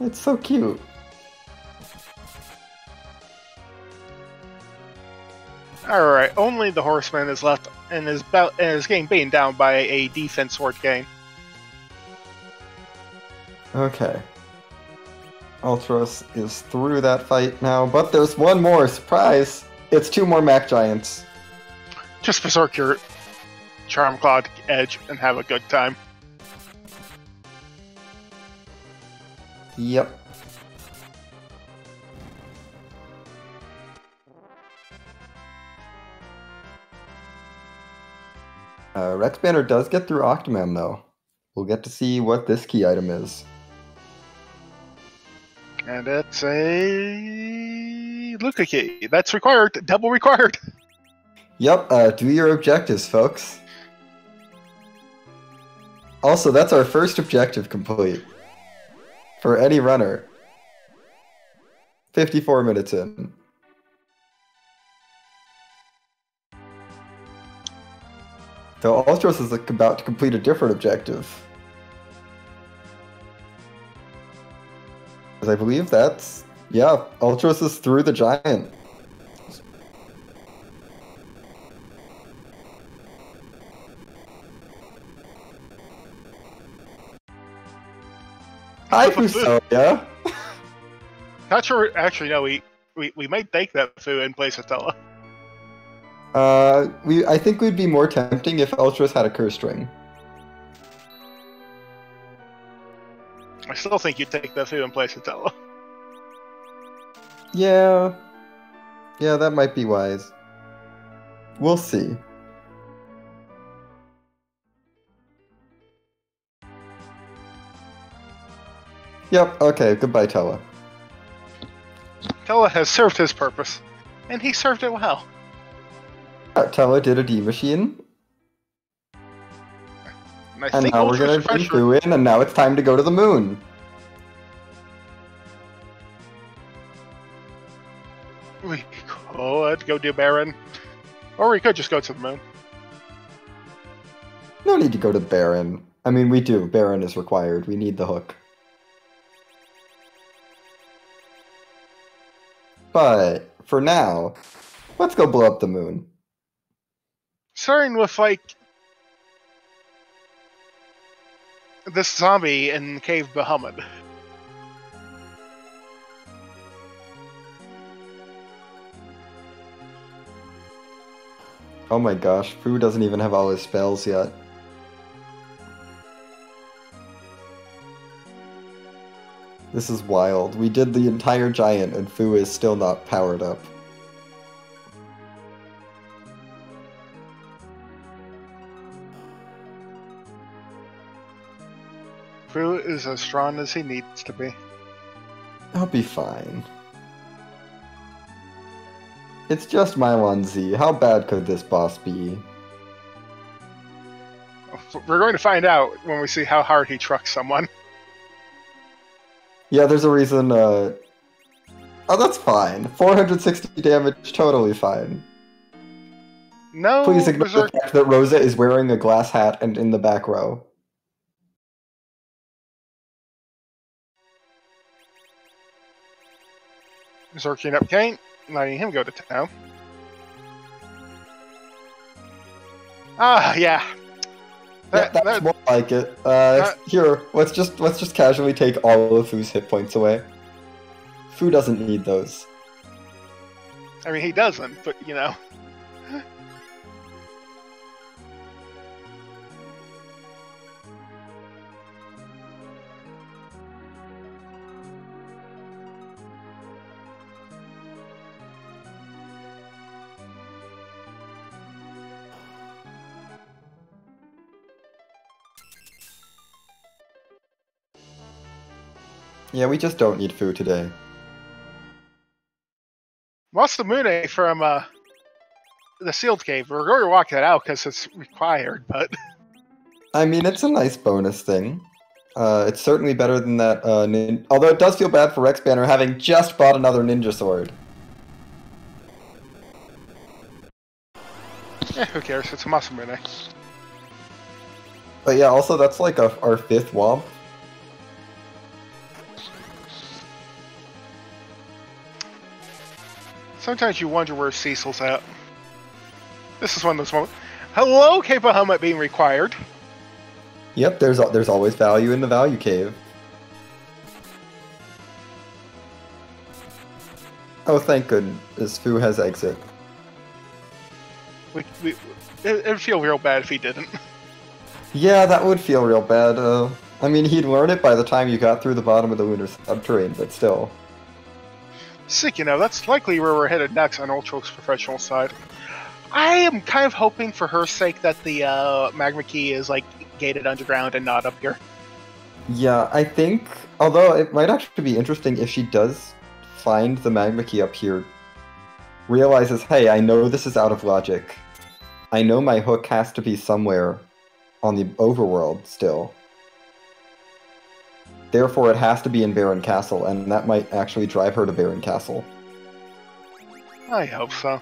It's so cute. Alright, only the horseman is left and is getting beaten down by a defense sword gang. Okay. Ultros is through that fight now, but there's one more! Surprise! It's 2 more Mach Giants. Just berserk your Charm Cloud Edge and have a good time. Yep. Rexbanner does get through Octomam, though. We'll get to see what this key item is. And it's a Luca key. That's required. Double required. Yep, do your objectives, folks. Also, that's our first objective complete. For any runner. 54 minutes in. So Ultros is about to complete a different objective. Because I believe that's... Yeah, Ultros is through the giant. Hi, Fusoya. Not sure. Actually, no. We might take that Fu in place of Tella. I think we'd be more tempting if Ultros had a curse ring. I still think you'd take the Fu in place of Tella. Yeah. Yeah, that might be wise. We'll see. Yep, okay, goodbye, Tella. Tella has served his purpose, and he served it well. Tella did a D machine. And now we're gonna bring Fu in, and now it's time to go to the moon. We could go do Baron, or we could just go to the moon. No need to go to Baron. I mean, we do. Baron is required. We need the hook. But for now, let's go blow up the moon. Starting with like this zombie in Cave Bahamut. Oh my gosh, Fu doesn't even have all his spells yet. This is wild. We did the entire giant and Fu is still not powered up. Fu is as strong as he needs to be. I'll be fine. It's just my 1Z. How bad could this boss be? We're going to find out when we see how hard he trucks someone. Yeah, there's a reason, Oh, that's fine. 460 damage, totally fine. No, please ignore the fact that Rosa is wearing a glass hat and in the back row. Zorking up Kane, letting him go to town. Ah, yeah. That's more like it. Here, let's just casually take all of Fu's hit points away. Fu doesn't need those. I mean, he doesn't, but you know. Yeah, we just don't need Fu today. Masamune from the sealed cave. We're going to walk that out because it's required, but I mean, it's a nice bonus thing. It's certainly better than that. Although it does feel bad for Rexbanner having just bought another ninja sword. who cares? It's a Masamune. But yeah, also that's like our 5th womp. Sometimes you wonder where Cecil's at. This is one of those moments. Hello, Capo Helmet being required. Yep, there's always value in the value cave. Oh, thank goodness, Fu has exit. It'd feel real bad if he didn't. Yeah, that would feel real bad. I mean, he'd learn it by the time you got through the bottom of the lunar subterranean, but still. Sick, that's likely where we're headed next on Ultra's professional side. I am kind of hoping for her sake that the magma key is like gated underground and not up here. Yeah, I think, although it might actually be interesting if she does find the magma key up here, realizes, hey, I know this is out of logic. I know my hook has to be somewhere on the overworld still. Therefore, it has to be in Baron Castle, and that might actually drive her to Baron Castle. I hope so.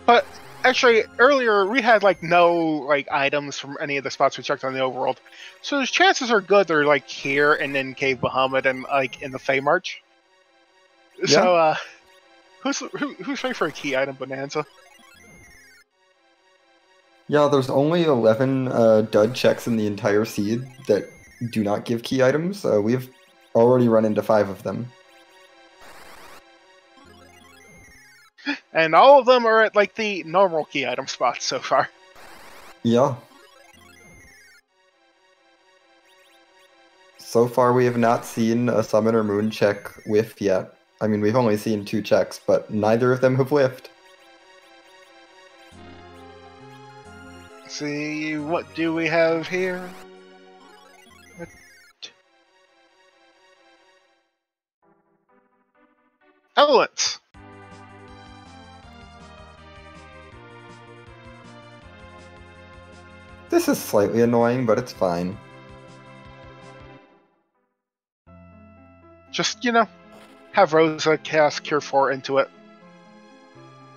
But actually, earlier we had like no items from any of the spots we checked on the overworld, so there's chances are good they're like here and in Cave Bahamut and like in the Fey March. Yeah. So, who's ready for a key item bonanza? Yeah, there's only 11 dud checks in the entire seed that do not give key items. We've already run into 5 of them. And all of them are at like the normal key item spots so far. Yeah. So far we have not seen a Summoner Moon check whiff yet. I mean, we've only seen 2 checks, but neither of them have whiffed. See, what do we have here? Elements! This is slightly annoying, but it's fine. Just, have Rosa cast Cure 4 into it.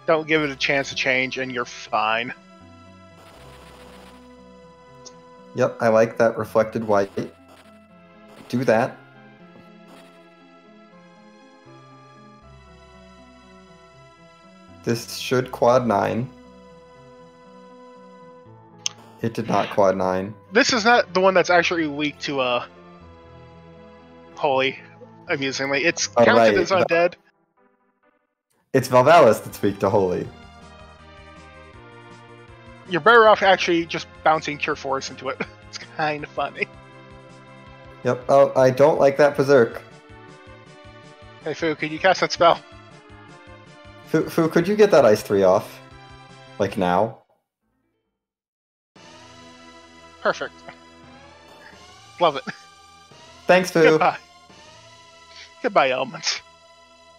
Don't give it a chance to change, and you're fine. Yep, I like that reflected white. Do that. This should quad 9. It did not quad 9. This is not the one that's actually weak to Holy, amusingly. It's counted as undead. It's Valvalis that's weak to Holy. You're better off actually just bouncing Cure Force into it. It's kind of funny. Yep, oh, I don't like that Berserk. Hey Fu, can you cast that spell? Fu, could you get that Ice 3 off? Like now? Perfect. Love it. Thanks, Fu. Goodbye. Goodbye, Elements.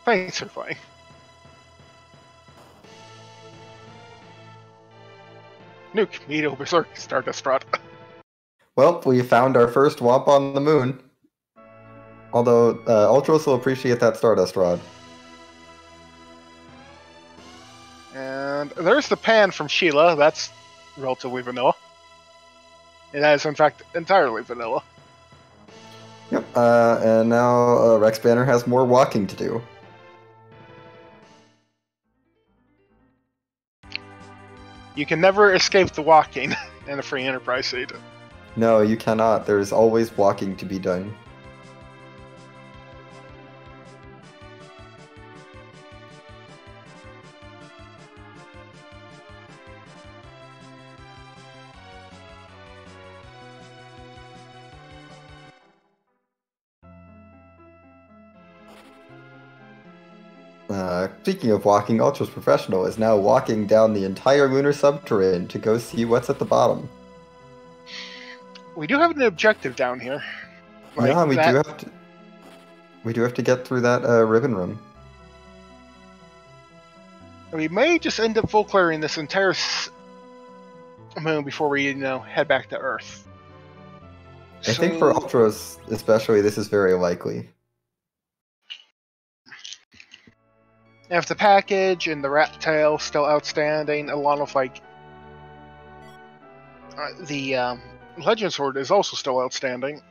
Thanks for playing. Nuke, Meteor, Berserk, Stardust Rod. Well, we found our first Womp on the moon. Although, Ultros will appreciate that Stardust Rod. And there's the pan from Sheila. That's relatively vanilla. It is, in fact, entirely vanilla. Yep, and now Rexbanner has more walking to do. You can never escape the walking in a free enterprise seed. No, you cannot. There's always walking to be done. Speaking of walking, Ultra's Professional is now walking down the entire lunar subterranean to go see what's at the bottom. We do have an objective down here. Like yeah, we that, do have to. We do have to get through that ribbon room. we may just end up full clearing this entire moon before we, head back to Earth. I think for Ultros, especially, this is very likely. If the package and the rat tail still outstanding, along with like the Legend Sword is also still outstanding.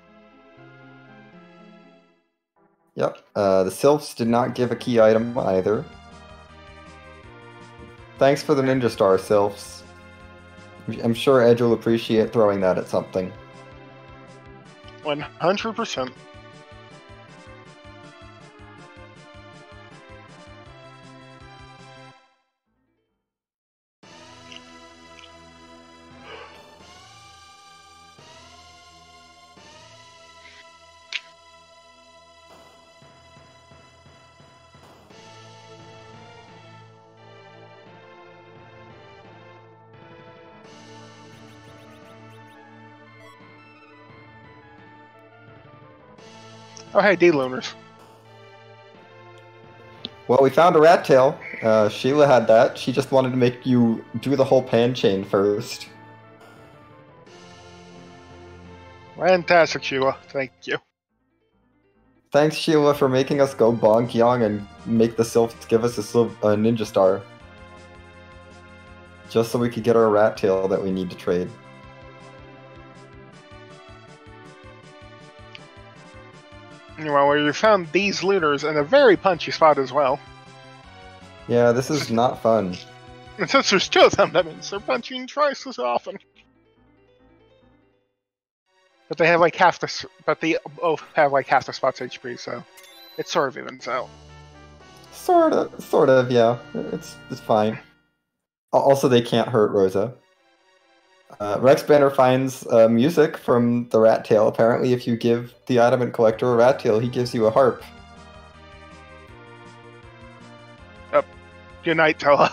Yep. The Sylphs did not give a key item either. Thanks for the Ninja Star, Sylphs. I'm sure Edge will appreciate throwing that at something. 100%. Oh, hey, D-Lunars. Well, we found a rat tail. Sheila had that. She just wanted to make you do the whole pan chain first. Fantastic, Sheila. Thank you. Thanks, Sheila, for making us go bonk yang and make the Sylphs give us a Ninja Star. Just so we could get our rat tail that we need to trade. Well, we found these looters in a very punchy spot as well. Yeah, this is not fun. And since there's two of them, that means they're punching twice as often. But they have like half the. But they both have like half the spot's HP, so it sort of evens out. Sort of, yeah. It's fine. Also, they can't hurt Rosa. Rexbanner finds music from the rat tail. Apparently, if you give the Adamant Collector a rat tail, he gives you a harp. Good night, Toa.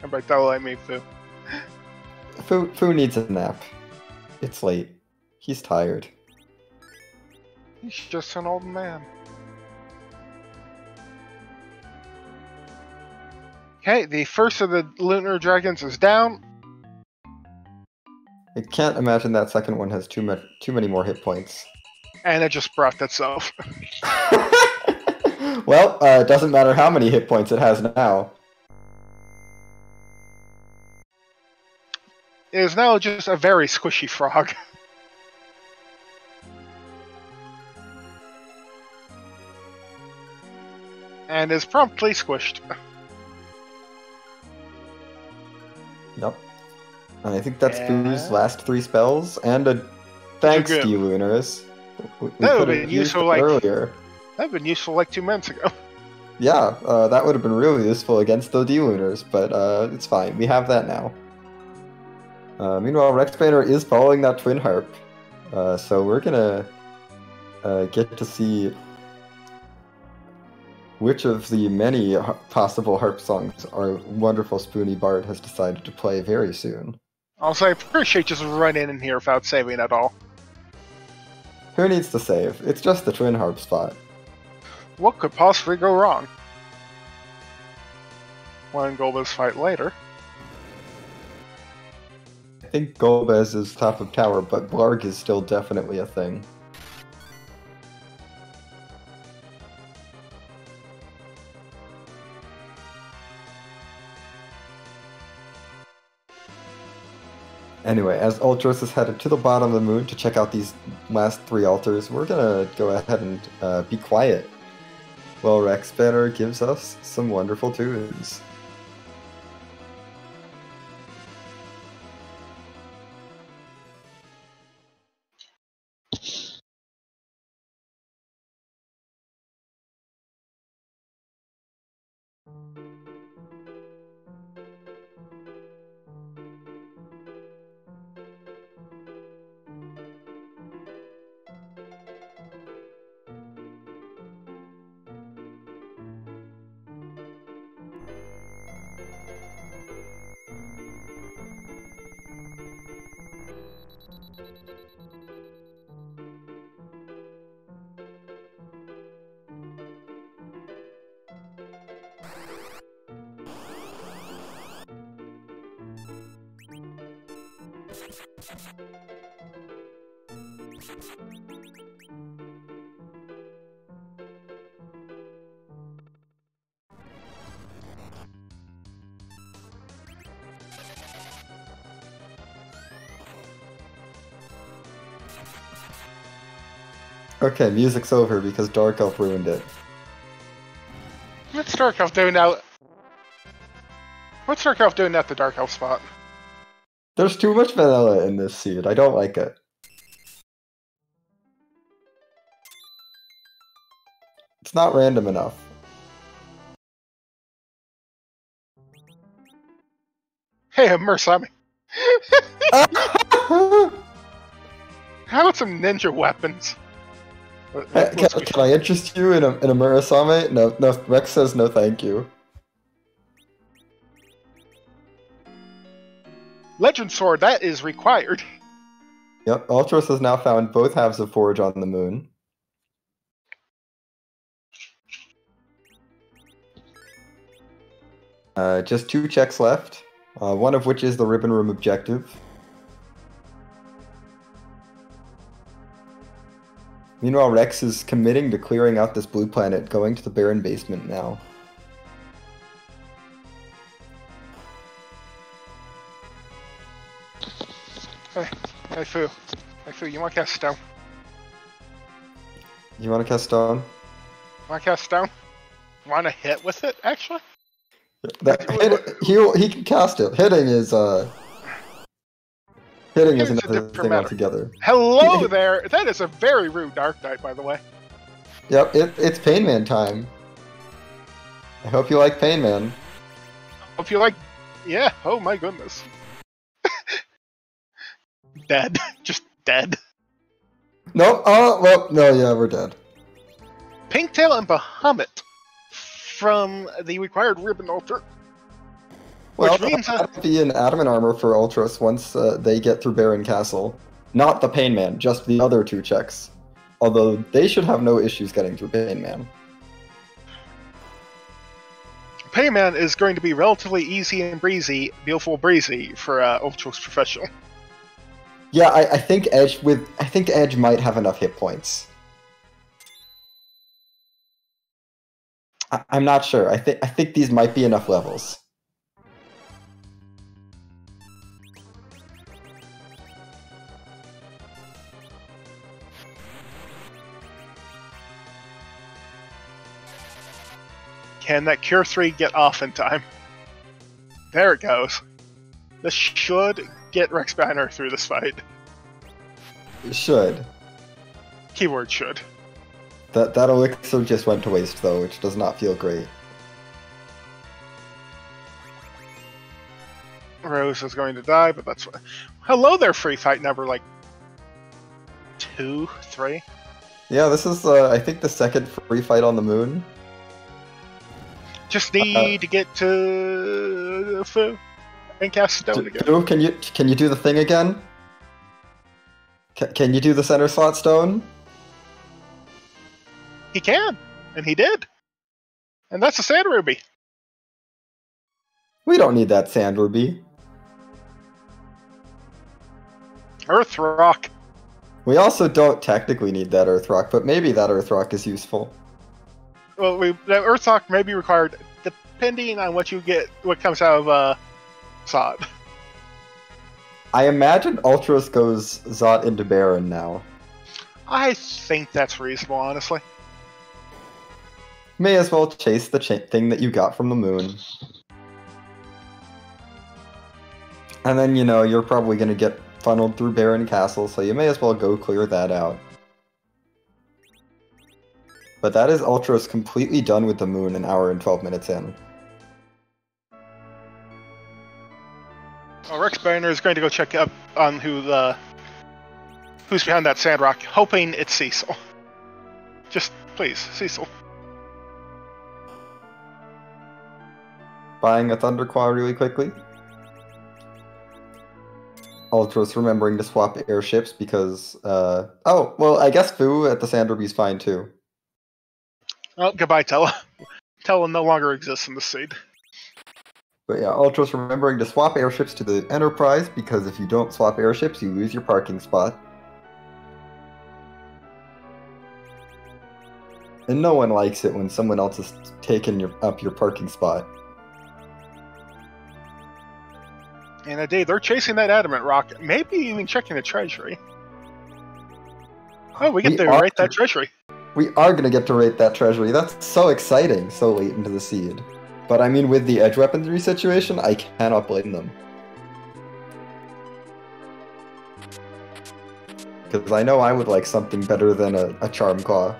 And by Toa, I mean Fu. Fu needs a nap. It's late. He's tired. He's just an old man. Okay, the first of the lunar dragons is down. I can't imagine that second one has too many more hit points. And it just brought itself. Well, it doesn't matter how many hit points it has now. It is now just a very squishy frog. And is promptly squished. Yep. And I think that's Fu's last 3 spells, and a thanks, D-Lunars. We that would could have have been useful earlier. That would have been useful like 2 minutes ago. Yeah, that would have been really useful against the D-Lunars, but it's fine. We have that now. Meanwhile, Rexbanner is following that Twin Harp, so we're gonna get to see which of the many possible harp songs our wonderful Spoony Bard has decided to play very soon. Also, I appreciate just running in here without saving at all. Who needs to save? It's just the Twin Harp spot. What could possibly go wrong? One Golbez fight later. I think Golbez is top of tower, but Blarg is still definitely a thing. Anyway, as Ultros is headed to the bottom of the moon to check out these last 3 altars, we're gonna go ahead and be quiet while Rexbanner gives us some wonderful tunes. Okay, music's over because Dark Elf ruined it. What's Dark Elf doing now? What's Dark Elf doing at the Dark Elf spot? There's too much vanilla in this seed. I don't like it. It's not random enough. Hey, Mursami. How about some ninja weapons? Can I interest you in a Murasame? No, Rex says no thank you. Legend Sword, that is required. Yep, Ultros has now found both halves of Forge on the moon. Just 2 checks left, one of which is the Ribbon Room objective. Meanwhile, Rex is committing to clearing out this blue planet, going to the Barren Basement now. Hey, Fu, you want to cast Stone? You want to cast Stone? Want to cast Stone? Want to hit with it, actually? He can cast it. Hitting is another thing altogether. Hello there! That is a very rude Dark Knight, by the way. Yep, it's Pain Man time. I hope you like Pain Man. Hope you like... Yeah, oh my goodness. Dead. Just dead. No, well, no, yeah, we're dead. Pinktail and Bahamut from the required Ribbon Altar. Well, Which means that'll be an Adamant armor for Ultros once they get through Barren Castle. Not the Pain Man, just the other 2 checks. Although they should have no issues getting through Pain Man. Pain Man is going to be relatively easy and breezy, beautiful breezy for Ultros Professional. Yeah, I think Edge might have enough hit points. I'm not sure. I think these might be enough levels. Can that Cure 3 get off in time? There it goes. This should get Rexbanner through this fight. It should. Keyword should. That elixir just went to waste though, which does not feel great. Rose is going to die, but that's what... Hello there, free fight number, like... 2, 3? Yeah, this is, I think, the second free fight on the moon. Just need to get to... Fu. And cast Stone again. Fu, can you do the thing again? Can you do the center slot Stone? He can, and he did. And that's a Sand Ruby. We don't need that Sand Ruby. Earth Rock. We also don't technically need that Earth Rock, but maybe that Earth Rock is useful. Well, that Earth Rock may be required depending on what comes out of Zod. I imagine Ultros goes Zod into Baron now. I think that's reasonable, honestly. May as well chase the thing that you got from the moon. And then, you're probably going to get funneled through Barren Castle, so you may as well go clear that out. But that is Ultros completely done with the moon an hour and 12 minutes in. Well, Rexbanner is going to go check up on who's behind that Sandrock, hoping it's Cecil. Just, please, Cecil. Buying a Thunderclaw really quickly. Ultros remembering to swap airships because, oh, well, I guess Fu at the Sand Ruby's fine too. Oh, goodbye, Tella. Tella no longer exists in the seed. But yeah, Ultros remembering to swap airships to the Enterprise, because if you don't swap airships, you lose your parking spot. And no one likes it when someone else is taking up your parking spot. And indeed, they're chasing that Adamant rock, maybe even checking the treasury. Oh, we get to rate that treasury. We are going to get to rate that treasury. That's so exciting, so late into the seed. But I mean, with the edge weaponry situation, I cannot blame them. Because I know I would like something better than a Charm Claw.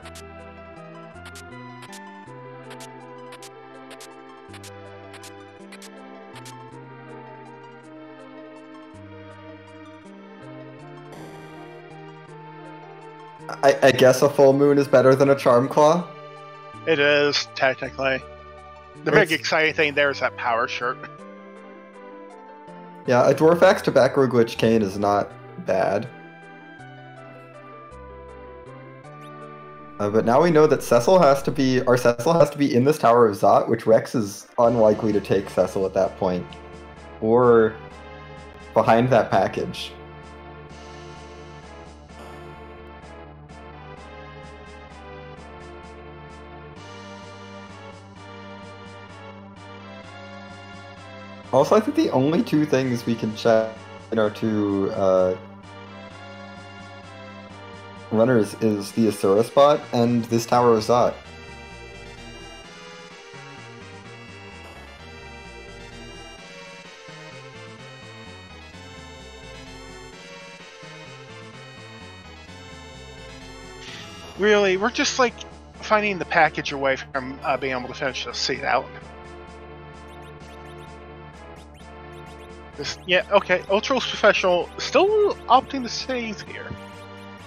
I guess a full moon is better than a Charm Claw? It is, technically. The big exciting thing there is that power shirt. Yeah, a Dwarfax to back row glitch cane is not bad. But now we know that Cecil has to be in this Tower of Zot, which Rex is unlikely to take Cecil at that point. Or behind that package. Also, I think the only two things we can check in our two runners is the Asura spot and this Tower of Zot. Really, we're just like finding the package away from being able to finish the seed out. Yeah, okay, Ultros Professional still opting to save here.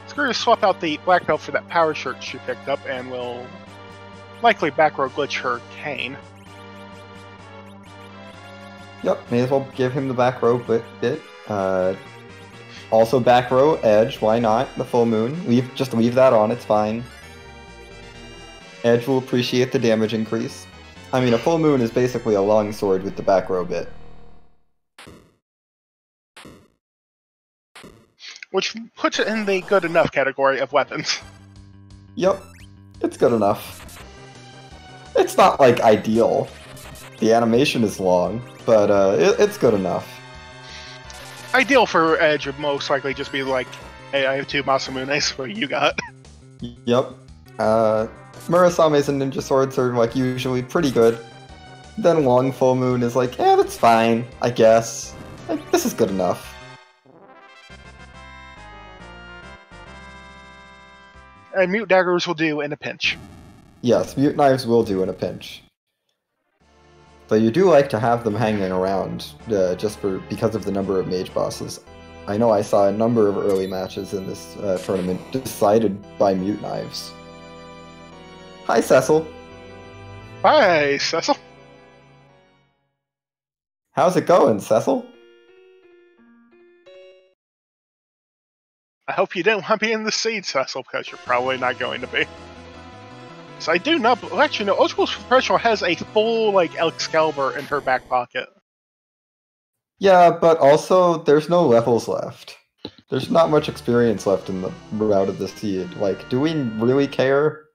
It's going to swap out the black belt for that power shirt she picked up, and will likely back row glitch her cane. Yep, may as well give him the back row bit. Also back row Edge, why not? The full moon. Just leave that on, it's fine. Edge will appreciate the damage increase. I mean, a full moon is basically a long sword with the back row bit. Which puts it in the good enough category of weapons. Yep, it's good enough. It's not, like, ideal. The animation is long, but it's good enough. Ideal for Edge would most likely just be like, hey, I have two Masamunes, what you got? Yep. Murasame's and Ninja Swords are, like, usually pretty good. Then Long Full Moon is like, yeah, that's fine, I guess. Like, this is good enough. And Mute Daggers will do in a pinch. Yes, Mute Knives will do in a pinch. But you do like to have them hanging around, just because of the number of mage bosses. I know I saw a number of early matches in this tournament decided by Mute Knives. Hi, Cecil. Hi, Cecil. How's it going, Cecil? I hope you didn't want to be in the seed, Cecil, because you're probably not going to be. So I do not let you know, Ultros Professional has a full, like, Excalibur in her back pocket. Yeah, but also, there's no levels left. There's not much experience left in the route of the seed. Like, do we really care?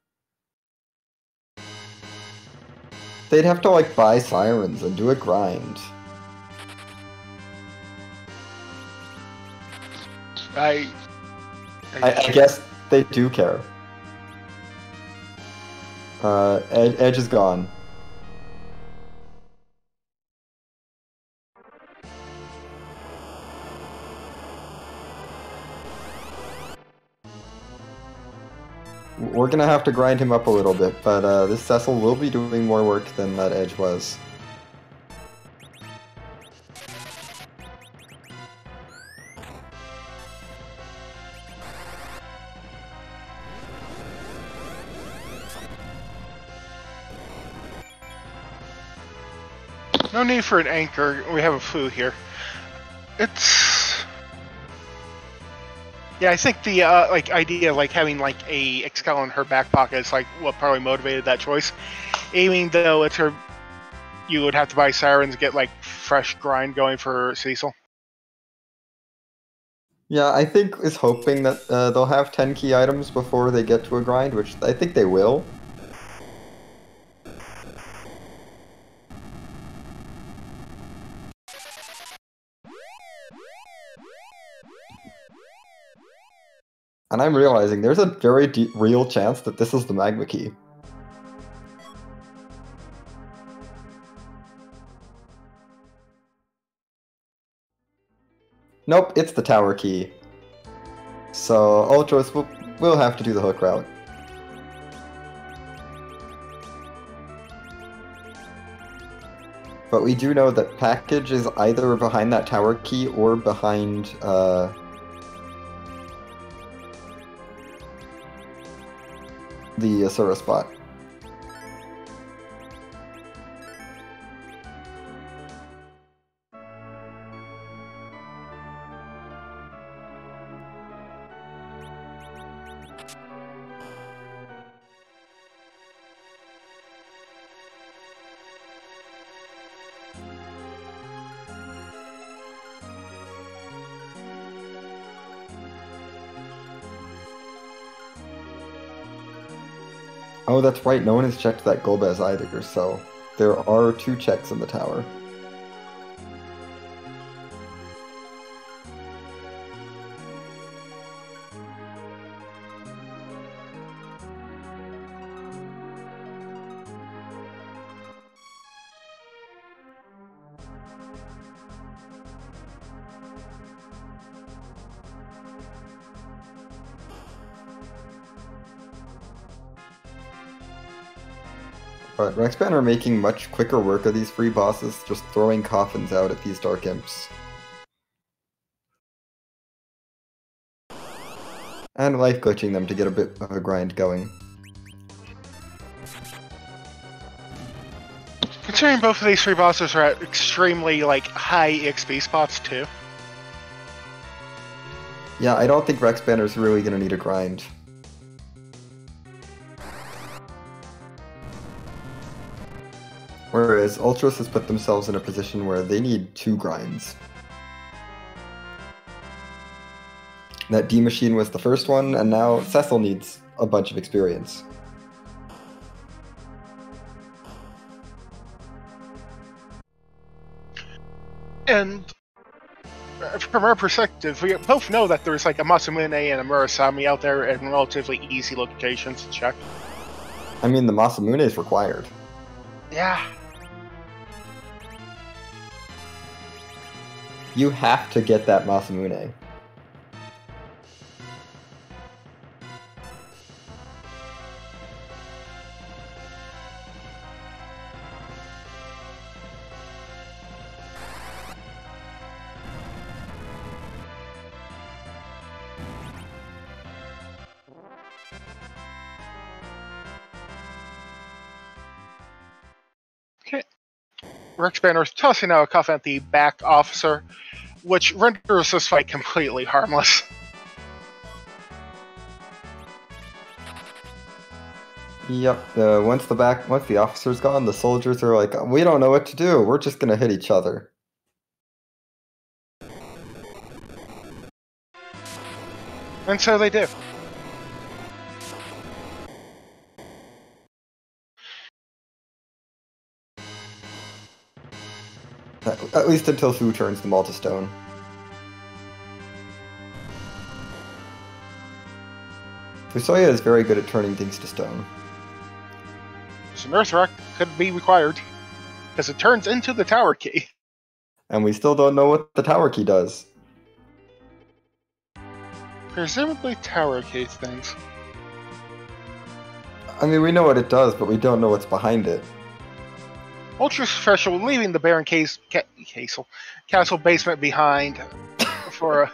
They'd have to, like, buy sirens and do a grind. I guess they do care. Edge is gone. We're gonna have to grind him up a little bit, but this Cecil will be doing more work than that Edge was. No need for an anchor. We have a foo here. It's... Yeah, I think the like idea of like having like a Excalibur in her back pocket is like what probably motivated that choice. Aiming though, it's her you would have to buy sirens to get like fresh grind going for Cecil. Yeah, I think is hoping that they'll have 10 key items before they get to a grind, which I think they will. And I'm realizing there's a very real chance that this is the magma key. Nope, it's the tower key. So Ultros will have to do the hook route. But we do know that package is either behind that tower key or behind the Asura spot. Oh, that's right, no one has checked that Golbez either, so there are 2 checks in the tower. But Rexbanner are making much quicker work of these free bosses, just throwing coffins out at these Dark Imps. And life glitching them to get a bit of a grind going. Considering both of these 3 bosses are at extremely like high XP spots too. Yeah, I don't think Rexbanner's really gonna need a grind. Whereas Ultros has put themselves in a position where they need 2 grinds. That D-Machine was the first one, and now Cecil needs a bunch of experience. And from our perspective, we both know that there's like a Masamune and a Murasame out there in relatively easy locations to check. I mean, the Masamune is required. Yeah. You have to get that Masamune. Rexbanner is tossing out a coffin at the back officer, which renders this fight completely harmless. Yep, once the officer's gone, the soldiers are like, we don't know what to do, we're just gonna hit each other. And so they do. At least until Fu turns them all to stone. Fusoya is very good at turning things to stone. So an Earthrock could be required, because it turns into the tower key. And we still don't know what the tower key does. Presumably tower key things. I mean, we know what it does, but we don't know what's behind it. Ultra Special leaving the Baron Castle basement behind for a...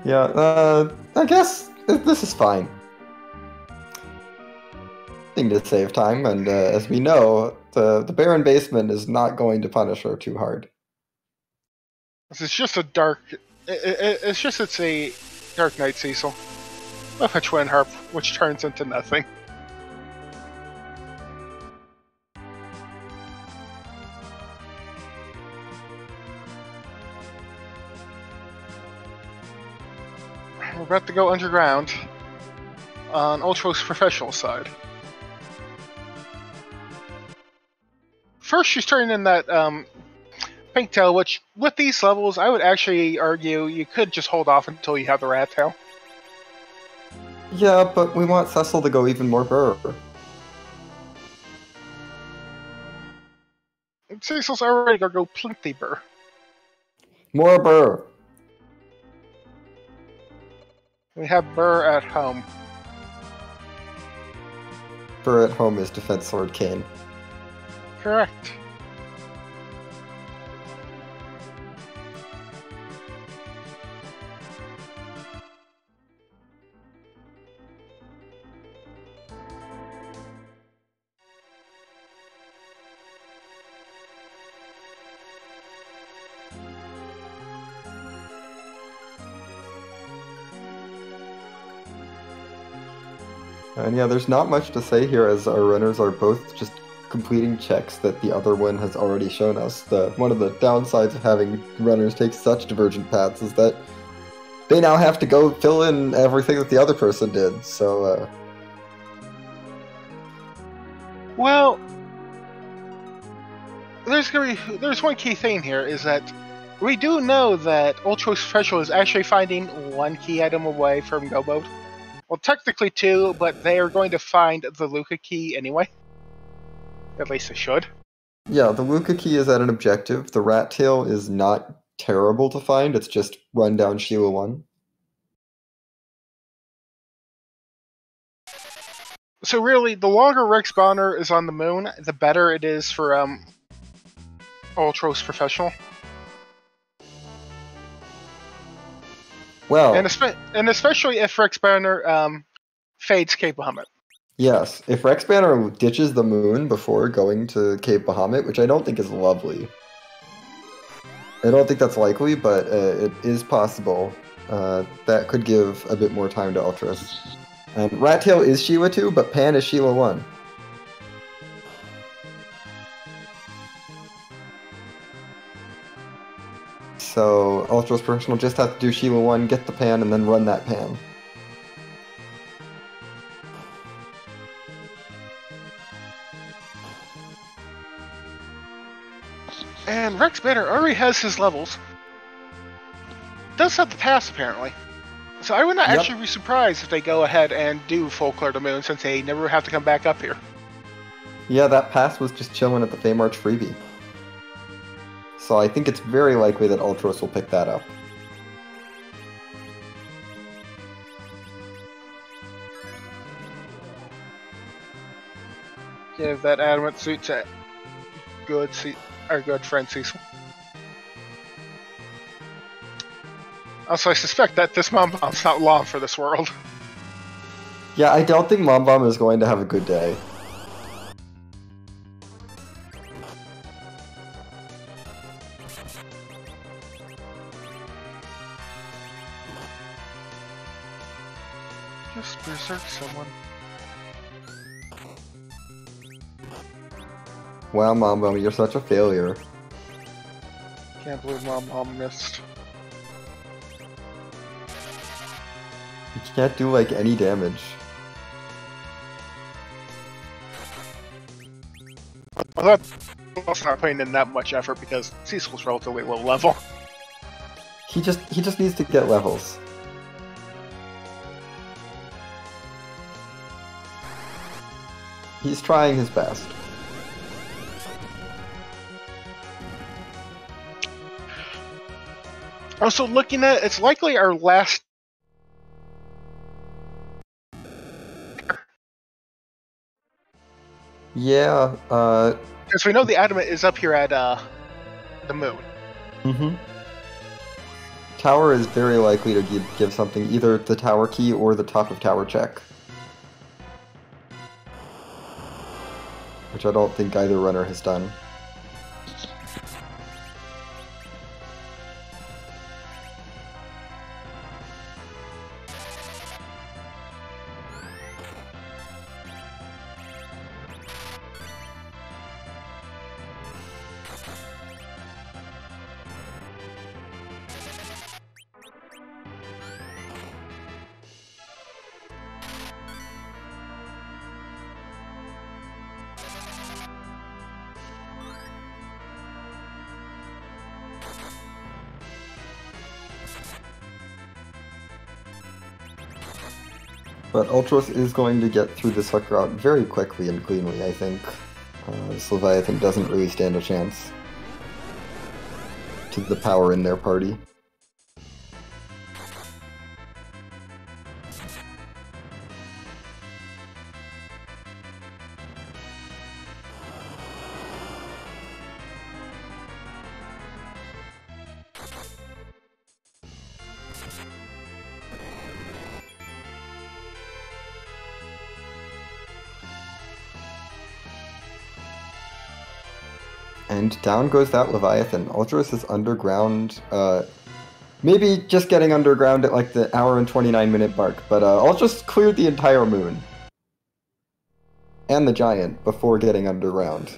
Yeah, I guess this is fine. Thing to save time, and as we know, the Baron basement is not going to punish her too hard. It's just a dark... It's a Dark Knight Cecil with a twin harp, which turns into nothing. about to go underground on Ultra's professional side. First, she's turning in that pink tail, which with these levels, I would actually argue you could just hold off until you have the rat tail. Yeah, but we want Cecil to go even more burr. Cecil's already gonna go plenty burr. More burr. We have burr at home. Burr at home is Defense Sword Cane. Correct. And yeah, there's not much to say here as our runners are both just completing checks that the other one has already shown us. One of the downsides of having runners take such divergent paths is that they now have to go fill in everything that the other person did, so... Well, there's one key thing here, is that we do know that Ultra Special is actually finding one key item away from Go Mode. Well, technically two, but they are going to find the Luca key anyway. At least they should. Yeah, the Luca key is at an objective. The rat tail is not terrible to find, it's just run down Sheila 1. So really, the longer Rexbanner is on the moon, the better it is for Ultros Professional. Well, and especially if Rexbanner fades Cape Bahamut. Yes, if Rexbanner ditches the moon before going to Cape Bahamut, which I don't think is lovely. I don't think that's likely, but it is possible. That could give a bit more time to Ultras. Rat Tail is Sheila 2, but Pan is Sheila 1. So Ultras Professional just have to do Sheila 1, get the Pan, and then run that Pan. And Rexbanner already has his levels. Does have the pass, apparently. So I would not actually be surprised if they go ahead and do full clear the moon, since they never have to come back up here. Yeah, that pass was just chilling at the Fame Arch freebie. So I think it's very likely that Ultros will pick that up. Give that adamant suit to our good friend Cecil. Also, I suspect that this Mom Bomb's not long for this world. Yeah, I don't think Mom Bomb is going to have a good day. Just berserk someone. Wow, Mom Bomb, you're such a failure. Can't believe Mom Bomb missed. You can't do, like, any damage. Well, that's not putting in that much effort because Cecil's relatively low level. He just needs to get levels. He's trying his best. Also, looking at it, it's likely our last. Yeah, because we know the Adamant is up here at the moon. Mm-hmm. Tower is very likely to give something, either the tower key or the top of tower check. Which I don't think either runner has done. But Ultros is going to get through this hook route very quickly and cleanly, I think. This Leviathan doesn't really stand a chance to the power in their party. And down goes that Leviathan. Ultros is underground, maybe just getting underground at like the hour and 29-minute mark, but Ultros cleared the entire moon. And the giant before getting underground.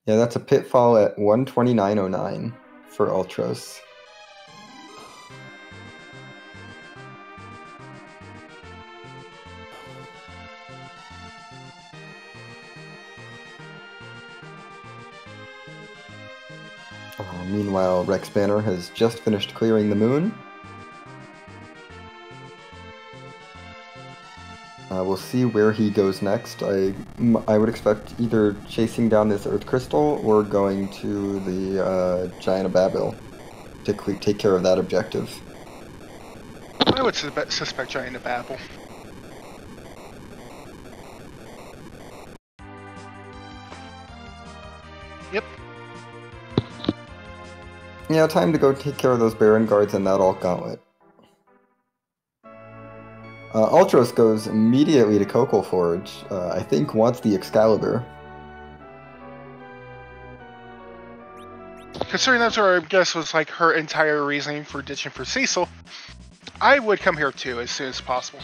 Yeah, that's a pitfall at 129.09 for Ultros. Meanwhile, Rexbanner has just finished clearing the moon. We'll see where he goes next. I would expect either chasing down this Earth Crystal or going to the Giant of Babel to take care of that objective. I would suspect Giant of Babel. Yep. Yeah, time to go take care of those Baron Guards and that Alt Gauntlet. Ultros goes immediately to Coco Forge. I think wants the Excalibur. Considering that's what I guess was like her entire reasoning for ditching for Cecil, I would come here too as soon as possible.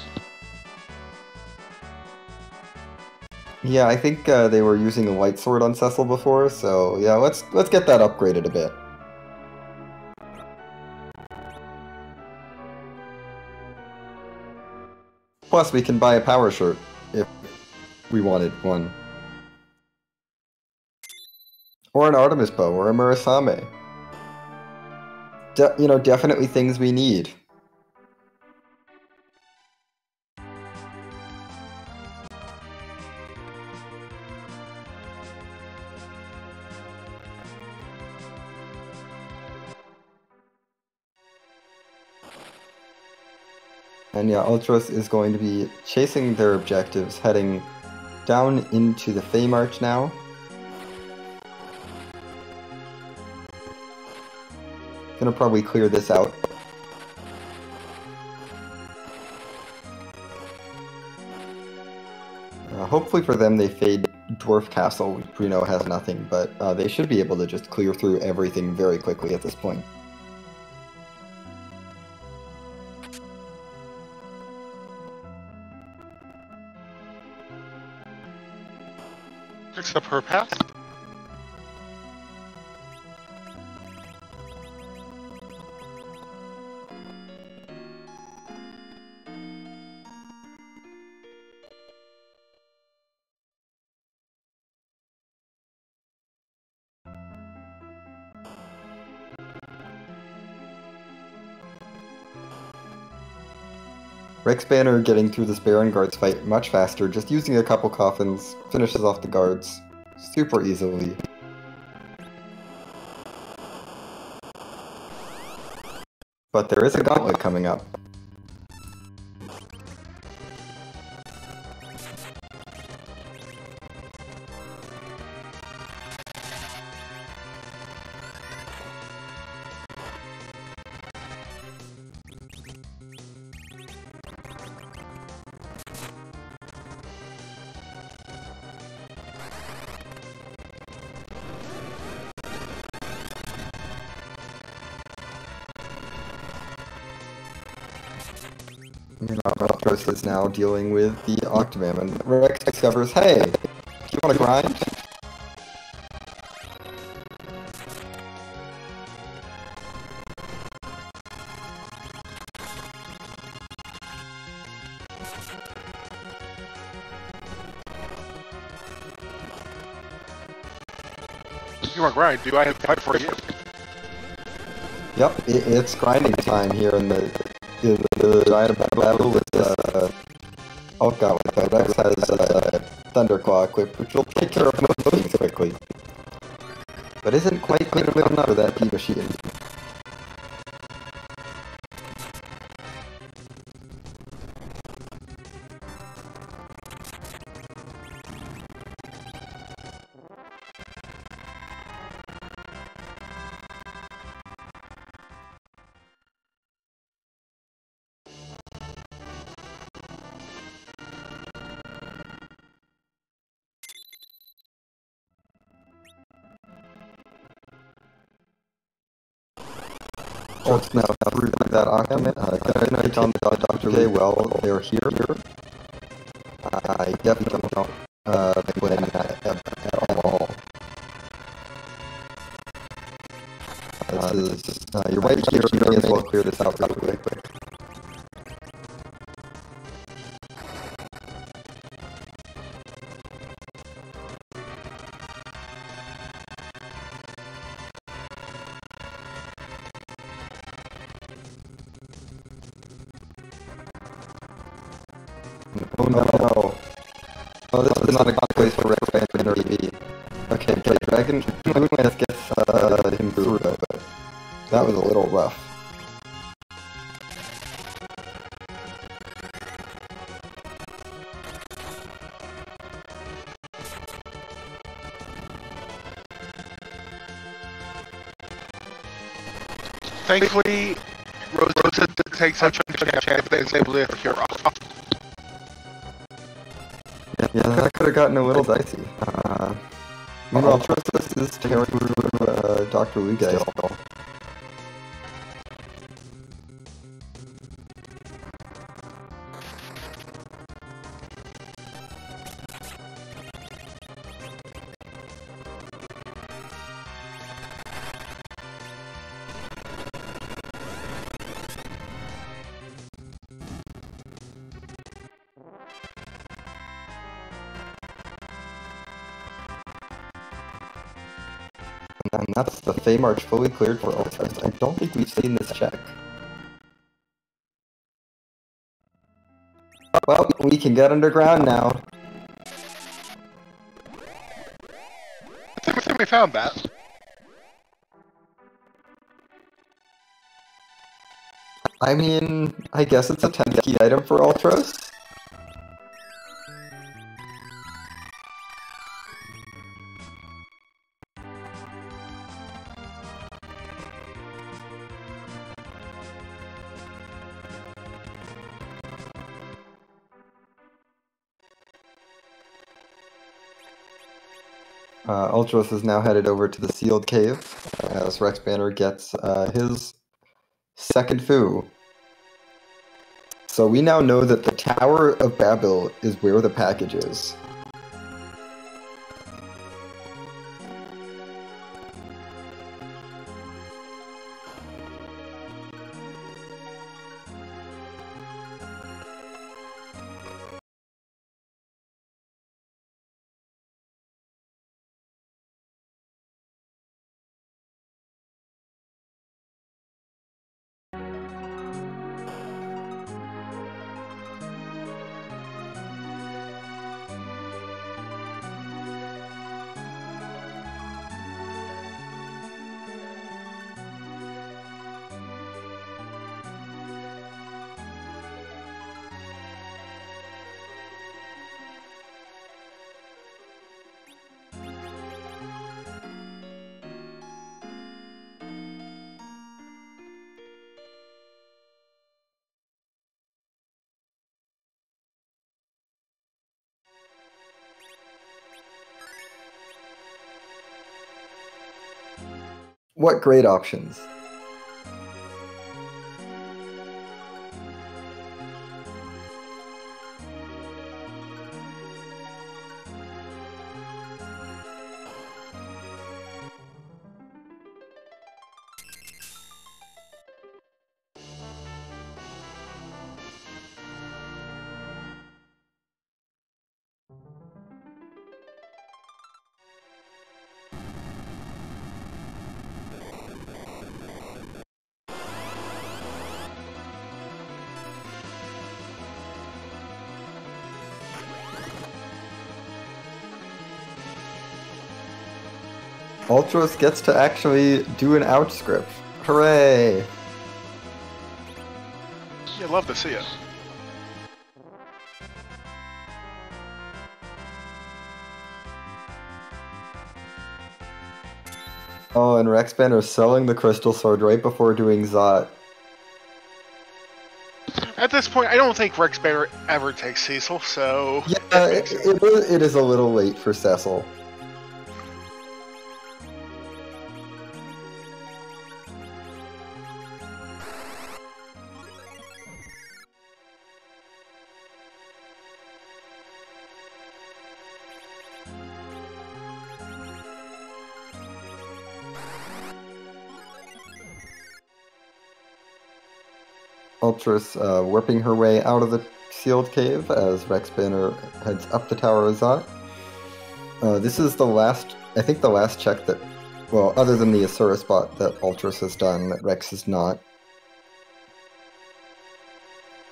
Yeah, I think they were using a White Sword on Cecil before, so yeah, let's get that upgraded a bit. Plus, we can buy a power shirt if we wanted one. Or an Artemis bow, or a Murasame. Definitely things we need. And yeah, Ultros is going to be chasing their objectives, heading down into the Fey March now. Gonna probably clear this out. Hopefully for them they fade Dwarf Castle, which we know has nothing, but they should be able to just clear through everything very quickly at this point. Picks up her path. Rexbanner getting through this Baron Guards fight much faster, just using a couple coffins, finishes off the guards super easily. But there is a gauntlet coming up. Ultros is now dealing with the Octomam, and Rex discovers, hey, do you want to grind? You want grind? Do I have time for you? Yep, it's grinding time here in the giant battle with oh god, Rex has Thunderclaw equipped, which will take care of most things quickly. But isn't quite good enough for that P-Machine. Oh, it's now through that Octomate. Can I tell Dr. J, well, they're here. I definitely don't win at all. This is, you're right here, you may as well clear this out really quick. Oh no. Oh, this is not a good place for Rexbanner to be. Okay, Dragon gets him through though, but that was a little rough. Thankfully, Rosa didn't take such a chance that is able to cure off. Yeah, that could have gotten a little dicey. Meanwhile, Trustus is tearing through Dr. Luge still. And that's the Fey March fully cleared for Ultras. I don't think we've seen this check. Well, we can get underground now. I think we found that. I mean, I guess it's a 10th key item for Ultras. Ultros is now headed over to the sealed cave as Rexbanner gets his second foo. So we now know that the Tower of Babel is where the package is. What great options. Ultros gets to actually do an ouch script. Hooray! Yeah, love to see it. Oh, and Rexbanner is selling the Crystal Sword right before doing Zot. At this point, I don't think Rexbanner ever takes Cecil, so... Yeah, it is a little late for Cecil. Ultras warping her way out of the sealed cave as Rexbanner heads up the Tower of Zot. This is the last, I think the last check that, well, other than the Asura spot that Ultras has done, that Rex is not.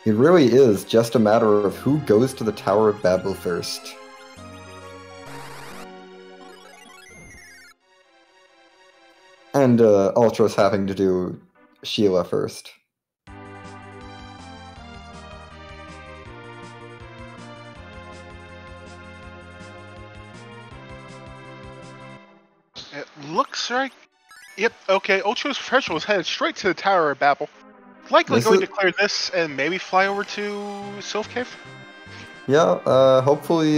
It really is just a matter of who goes to the Tower of Babel first. And Ultras having to do Sheila first. It looks like... Yep, okay, Ultros Professional is headed straight to the Tower of Babel. Likely going to clear this and maybe fly over to Sylph Cave? Yeah, hopefully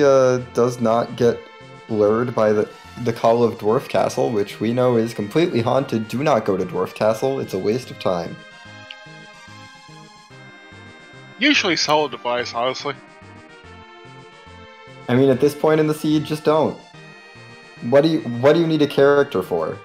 does not get lured by the call of Dwarf Castle, which we know is completely haunted. Do not go to Dwarf Castle, it's a waste of time. Usually solid device, honestly. I mean, at this point in the siege, just don't. What do you need a character for?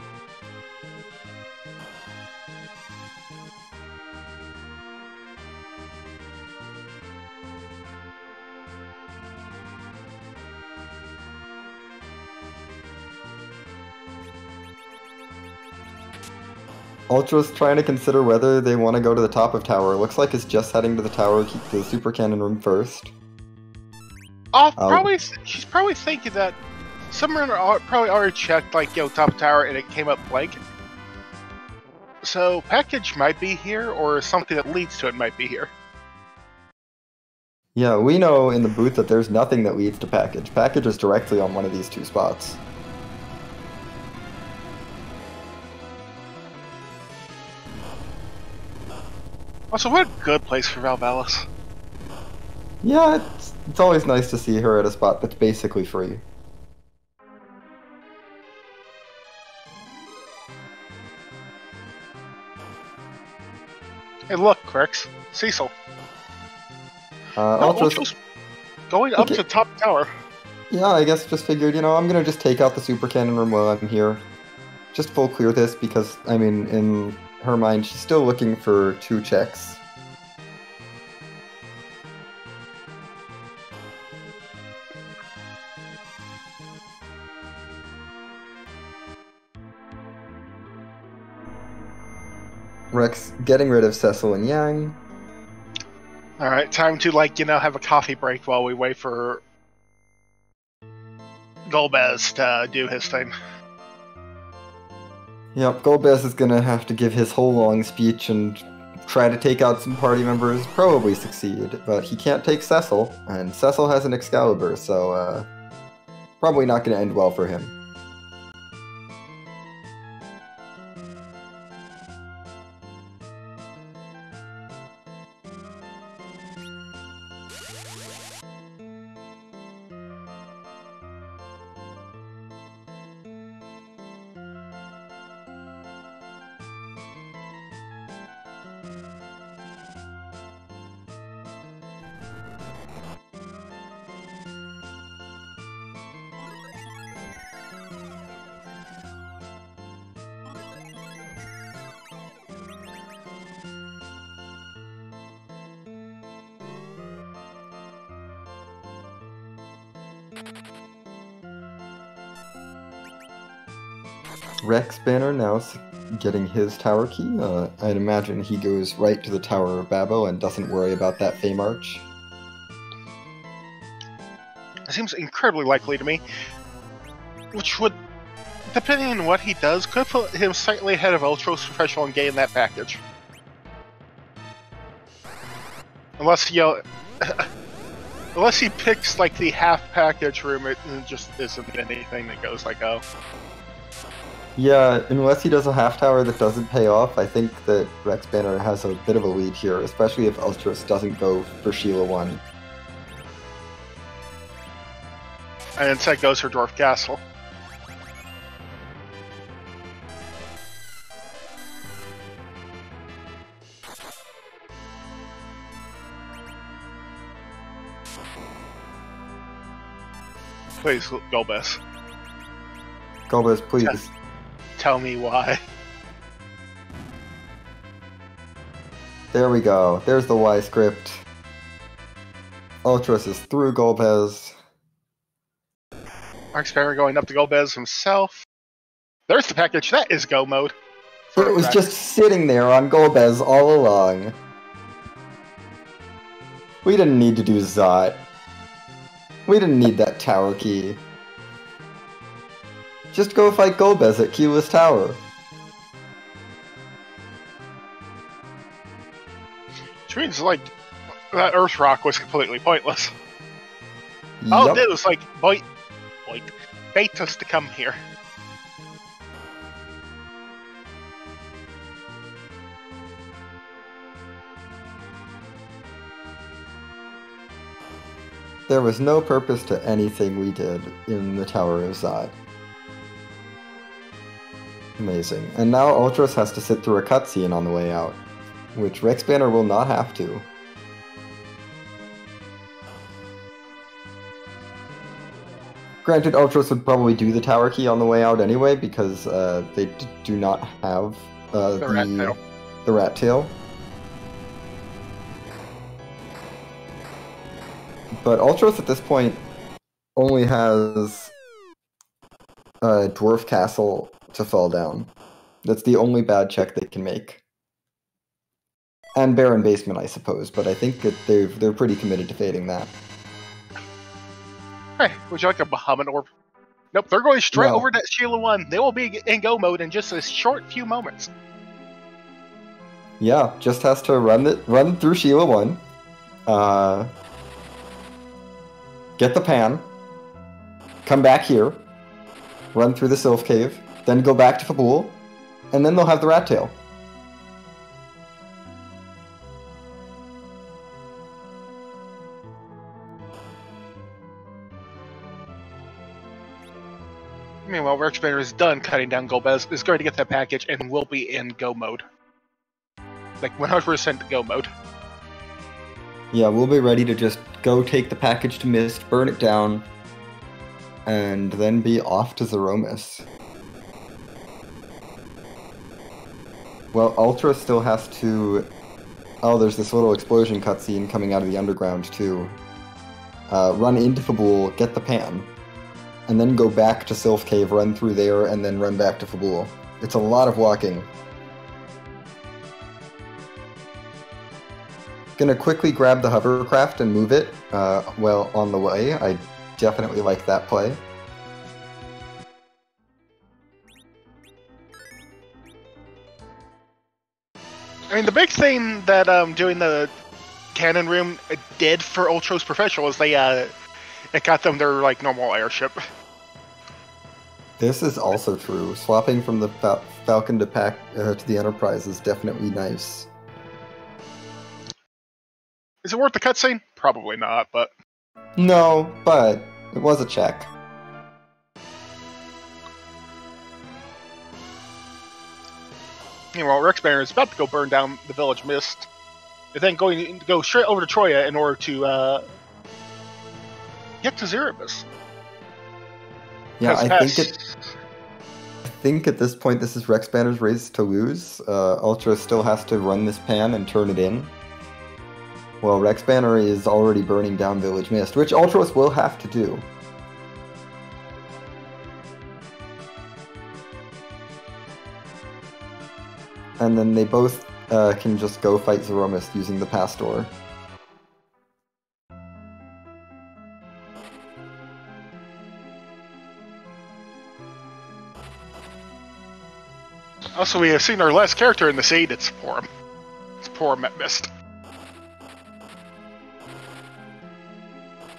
Ultra's trying to consider whether they want to go to the top of tower. Looks like it's just heading to the tower, keep the super cannon room first. She's probably thinking that someone probably already checked, like, top tower, and it came up blank. So, package might be here, or something that leads to it might be here. Yeah, we know in the booth that there's nothing that leads to package. Package is directly on one of these two spots. Also, what a good place for Valvalis. Yeah, it's always nice to see her at a spot that's basically free. Hey, look, Rex. Cecil. Ultra's going up to top tower. Yeah, I guess just figured, I'm gonna just take out the super cannon room while I'm here. Just full clear this because, I mean, in her mind, she's still looking for 2 checks. Rex getting rid of Cecil and Yang. Alright, time to, have a coffee break while we wait for Golbez to do his thing. Yep, Golbez is gonna have to give his whole long speech and try to take out some party members, probably succeed, but he can't take Cecil, and Cecil has an Excalibur, so probably not gonna end well for him. Rexbanner now getting his tower key. I'd imagine he goes right to the Tower of Babel and doesn't worry about that Fey March. It seems incredibly likely to me. Which would depending on what he does, could put him slightly ahead of Ultros Professional and gain that package. Unless unless he picks like the half package room, it just isn't anything that goes like, oh. Yeah, unless he does a half tower that doesn't pay off, I think that Rexbanner has a bit of a lead here, especially if Ultros doesn't go for Sheila 1. And instead goes for Dwarf Castle. Please, Golbez. Golbez, please. Tell me why. There we go. There's the Y script. Ultros is through Golbez. Rexbanner going up to Golbez himself. There's the package. That is go mode. It was just sitting there on Golbez all along. We didn't need to do Zot. We didn't need that tower key. Just go fight Golbez at Keyless Tower. Which means, like, that Earth Rock was completely pointless. Yep. All it did was, like, bait us to come here. There was no purpose to anything we did in the Tower of Zod. Amazing. And now Ultros has to sit through a cutscene on the way out, which Rexbanner will not have to. Granted, Ultros would probably do the tower key on the way out anyway, because they do not have the rat tail. But Ultros at this point only has Dwarf Castle to fall down. That's the only bad check they can make. And Baron Basement, I suppose, but I think that they're pretty committed to fading that. Hey, would you like a Bahamut Orb? Nope, they're going straight over to Sheila 1. They will be in go mode in just a short few moments. Yeah, just has to run through Sheila 1. Get the pan. Come back here. Run through the Sylph Cave. Then go back to Fabul. And then they'll have the rat tail. Meanwhile, Rexbanner is done cutting down Golbez, is going to get that package, and will be in go mode. Like 100% go mode. Yeah, we'll be ready to just go take the package to Mist, burn it down, and then be off to Zeromus. Well, Ultra still has to... Oh, there's this little explosion cutscene coming out of the underground, too. Run into Fabul, get the pan, and then go back to Sylph Cave, run through there, and then run back to Fabul. It's a lot of walking. Gonna quickly grab the hovercraft and move it, well, on the way. I definitely like that play. I mean, the big thing that doing the cannon room did for Ultros Professional is it got them their like normal airship. This is also true. Swapping from the Falcon to the Enterprise is definitely nice. Is it worth the cutscene? Probably not, but... No, but it was a check. Meanwhile, Rexbanner is about to go burn down the Village Mist, and then going to go straight over to Troya in order to get to Zeromus. Yeah, I think at this point this is Rexbanner's race to lose. Ultra still has to run this pan and turn it in. Well, Rexbanner is already burning down Village Mist, which Ultros will have to do. And then they both can just go fight Zeromus using the pass door. Also, we have seen our last character in the seed. It's poor Mist.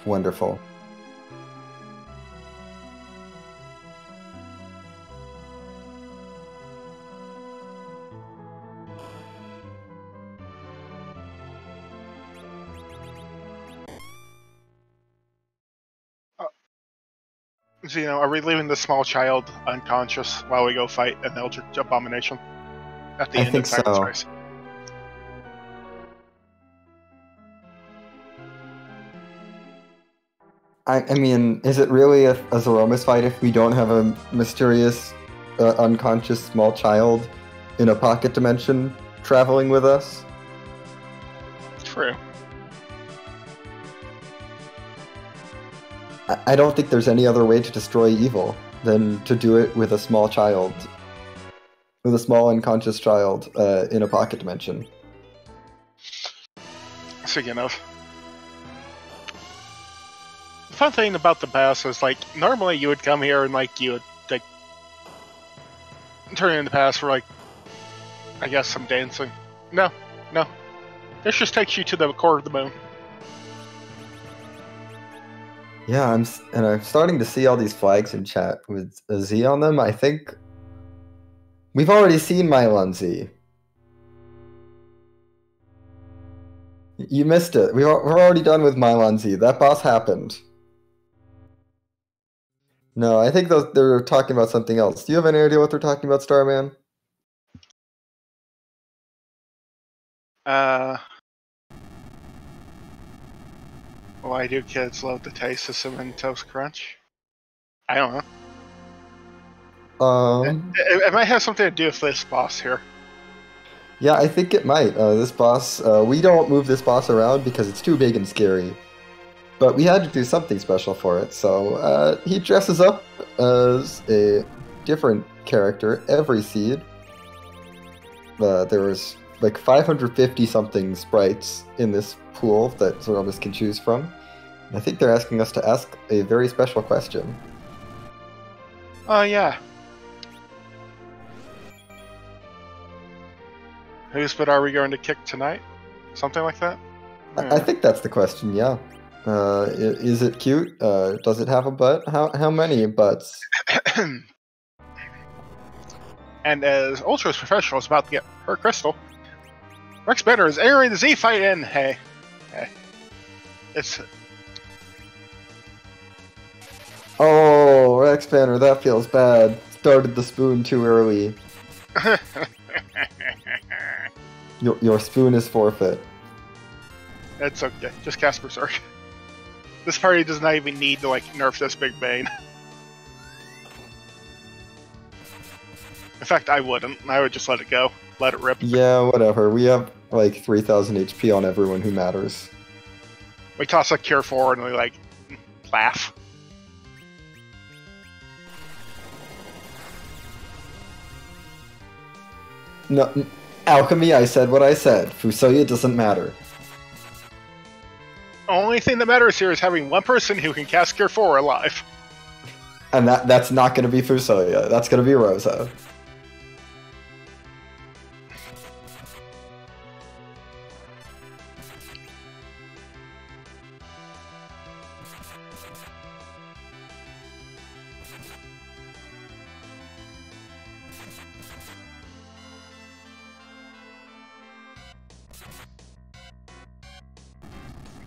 Wonderful. So, are we leaving the small child unconscious while we go fight an Eldritch Abomination at the I end think of Titan's so. Race? I mean, is it really a Zeromus fight if we don't have a mysterious, unconscious small child in a pocket dimension traveling with us? True. I don't think there's any other way to destroy evil than to do it with a small child. With a small unconscious child in a pocket dimension. Speaking of. The fun thing about the pass is, normally you would come here and, you would, turn in the pass for, I guess some dancing. No. This just takes you to the core of the moon. Yeah, I'm starting to see all these flags in chat with a Z on them. I think we've already seen Mylon Z. You missed it. We're already done with Mylon Z. That boss happened. No, I think they're talking about something else. Do you have any idea what they're talking about, Starman? Why do kids love the taste of Cinnamon Toast Crunch? I don't know. It might have something to do with this boss here. Yeah, I think it might. This boss, we don't move this boss around because it's too big and scary. But we had to do something special for it, so he dresses up as a different character every seed. There was 550 something sprites in this pool that Zeromus can choose from. I think they're asking us to ask a very special question. Oh, yeah. Whose butt are we going to kick tonight? Something like that? I think that's the question, yeah. Is it cute? Does it have a butt? How many butts? And as Ultra's professional is about to get her crystal, Rexbanner is entering the Z fight in. Hey. It's... Oh, Rexbanner, that feels bad. Started the spoon too early. Your spoon is forfeit. It's okay. Just cast Berserk. This party does not even need to nerf this big bane. In fact, I wouldn't. I would just let it go. Let it rip. Yeah, whatever. We have 3,000 HP on everyone who matters. We toss a Cure 4 and we laugh. No, Alchemy, I said what I said. Fusoya doesn't matter. Only thing that matters here is having one person who can cast Cure 4 alive. And that's not going to be Fusoya. That's going to be Rosa.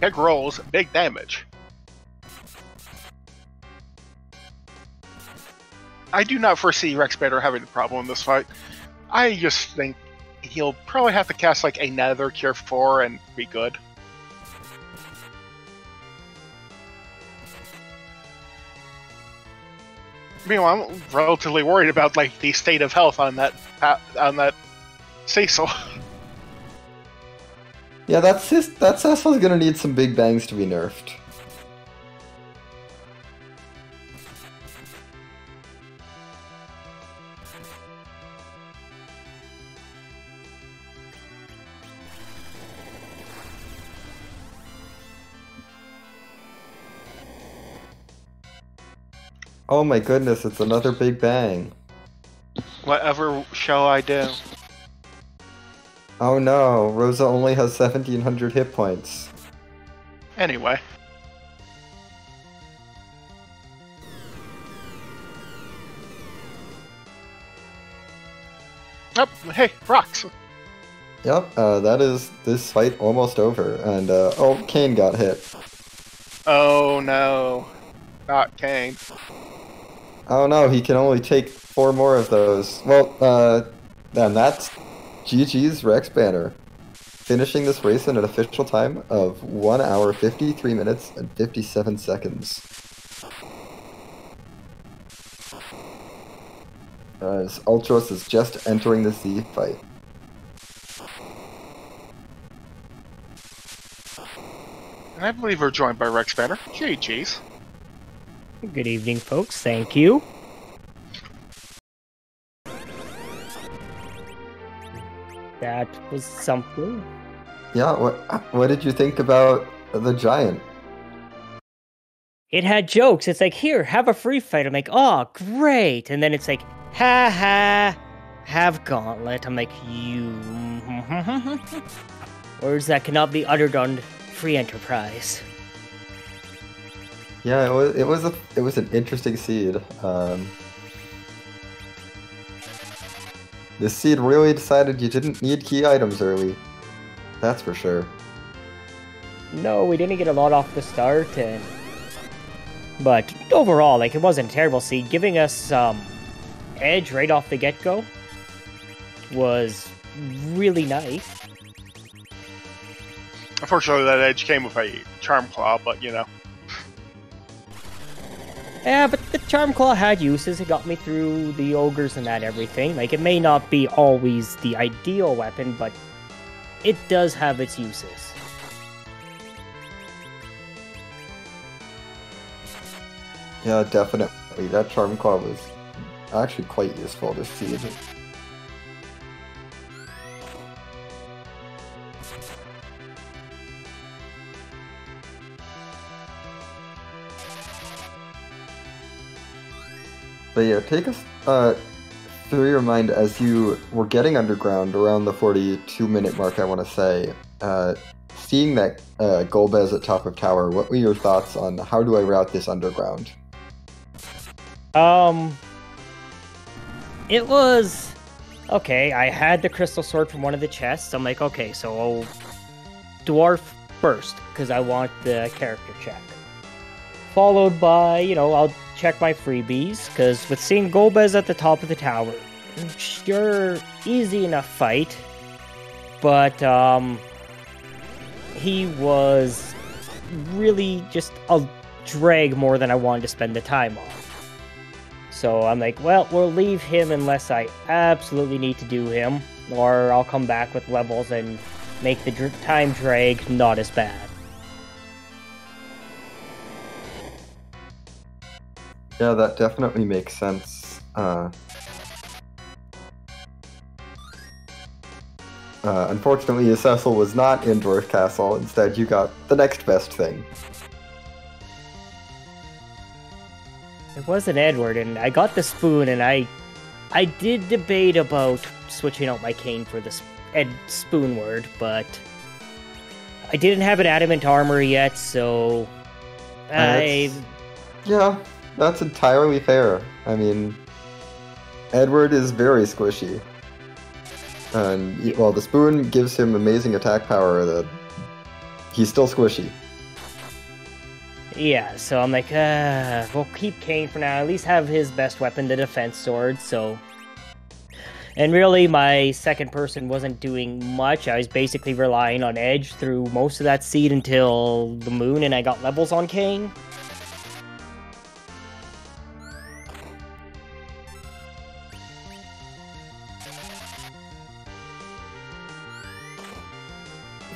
Big rolls, big damage. I do not foresee Rexbanner having a problem in this fight. I just think he'll probably have to cast another Cure 4 and be good. Meanwhile, I'm relatively worried about the state of health on that Cecil. Yeah, that Cecil's gonna need some big bangs to be nerfed. Oh my goodness, it's another big bang. Whatever shall I do? Oh no, Rosa only has 1700 hit points. Anyway. Oh, hey, rocks. Yep, that is this fight almost over, and oh, Kane got hit. Oh no, not Kane. Oh no, he can only take 4 more of those. Well, then that's GG's Rexbanner, finishing this race in an official time of 1 hour, 53 minutes, and 57 seconds. As Ultros is just entering the Z fight. And I believe we're joined by Rexbanner. GG's. Good evening, folks. Thank you. That was something. Yeah, what did you think about the Giant? It had jokes. It's like, here, have a free fight. I'm like, oh, great. And then it's like, ha ha, have Gauntlet. I'm like, you. Words that cannot be uttered on free enterprise. Yeah, it was an interesting seed. This seed really decided you didn't need key items early. That's for sure. No, we didn't get a lot off the start, but overall, like, it wasn't a terrible seed. Giving us edge right off the get-go was really nice. Unfortunately, that edge came with a Charm Claw, but you know. Yeah, but the Charm Claw had uses. It got me through the ogres and that everything. Like, it may not be always the ideal weapon, but it does have its uses. Yeah, definitely. That Charm Claw was actually quite useful this season. But yeah, take us through your mind as you were getting underground around the 42-minute mark, I want to say. Seeing that Golbez at top of tower, what were your thoughts on how do I route this underground? It was... Okay, I had the crystal sword from one of the chests. I'm like, okay, so I'll dwarf first, because I want the character check. Followed by, you know, I'll check my freebies, because with seeing Golbez at the top of the tower, sure, easy enough fight, but he was really just a drag more than I wanted to spend the time on. So I'm like, well, we'll leave him unless I absolutely need to do him, or I'll come back with levels and make the time drag not as bad. Yeah, that definitely makes sense. Unfortunately, Cecil was not in Dwarf Castle. Instead, you got the next best thing. It wasn't Edward, and I got the spoon, and I did debate about switching out my cane for the spoon word, but I didn't have an adamant armor yet, so Yeah, that's entirely fair. I mean, Edward is very squishy. And, well, the spoon gives him amazing attack power, he's still squishy. Yeah, so I'm like, we'll keep Kane for now, at least have his best weapon, the defense sword, so... And really, my second person wasn't doing much. I was basically relying on Edge through most of that seed until the moon, and I got levels on Kane.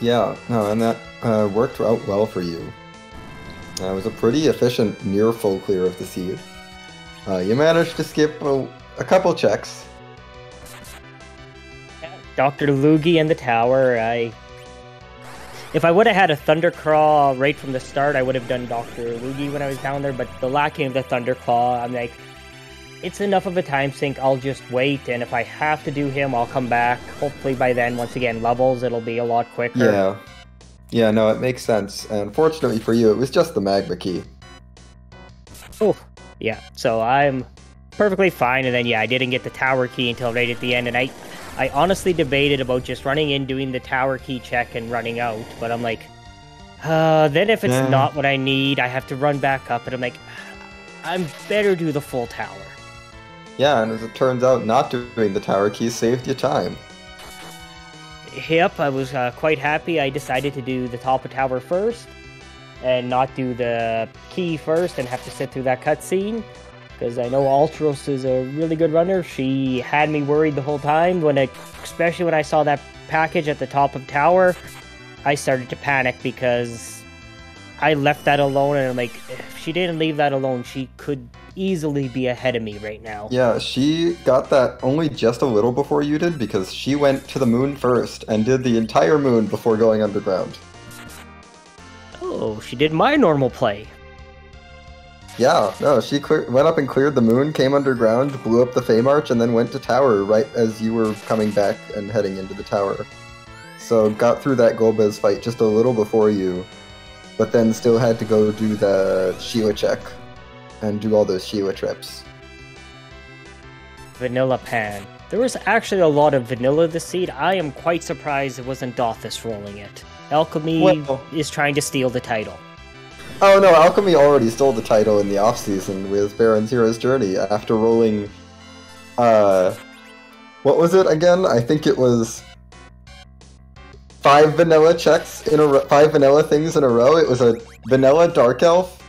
Yeah, no, and that worked out well for you. It was a pretty efficient near full clear of the seed. You managed to skip a couple checks. Dr. Loogie and the tower, if I would have had a Thunderclaw right from the start, I would have done Dr. Loogie when I was down there, but the lacking of the Thunderclaw, I'm like, it's enough of a time sink. I'll just wait, and if I have to do him, I'll come back. Hopefully by then, once again, levels, it'll be a lot quicker. Yeah. Yeah, no, it makes sense. And fortunately for you, it was just the magma key. Oh, yeah. So I'm perfectly fine, and then, yeah, I didn't get the tower key until right at the end, and I honestly debated about just running in, doing the tower key check, and running out, but I'm like, then if it's not what I need, I have to run back up, and I'm like, I'm better do the full tower. Yeah, and as it turns out, not doing the tower key saved you time. Yep, I was quite happy. I decided to do the top of tower first, and not do the key first, and have to sit through that cutscene. Because I know Ultros is a really good runner. She had me worried the whole time, especially when I saw that package at the top of tower. I started to panic because I left that alone, and I'm like, if she didn't leave that alone, she could easily be ahead of me right now. Yeah, she got that only just a little before you did, because she went to the moon first and did the entire moon before going underground. Oh, she did my normal play. Yeah, no, she went up and cleared the moon, came underground, blew up the Fame Arch, and then went to tower right as you were coming back and heading into the tower. So got through that Golbez fight just a little before you, but then still had to go do the Sheila check and do all those Sheila trips. Vanilla Pan. There was actually a lot of vanilla this seed. I am quite surprised it wasn't Dothis rolling it. Alchemy is trying to steal the title. Oh no, Alchemy already stole the title in the off-season with Baron's Hero's Journey after rolling, what was it again? I think it was 5 vanilla checks in a row, 5 vanilla things in a row. It was a vanilla Dark Elf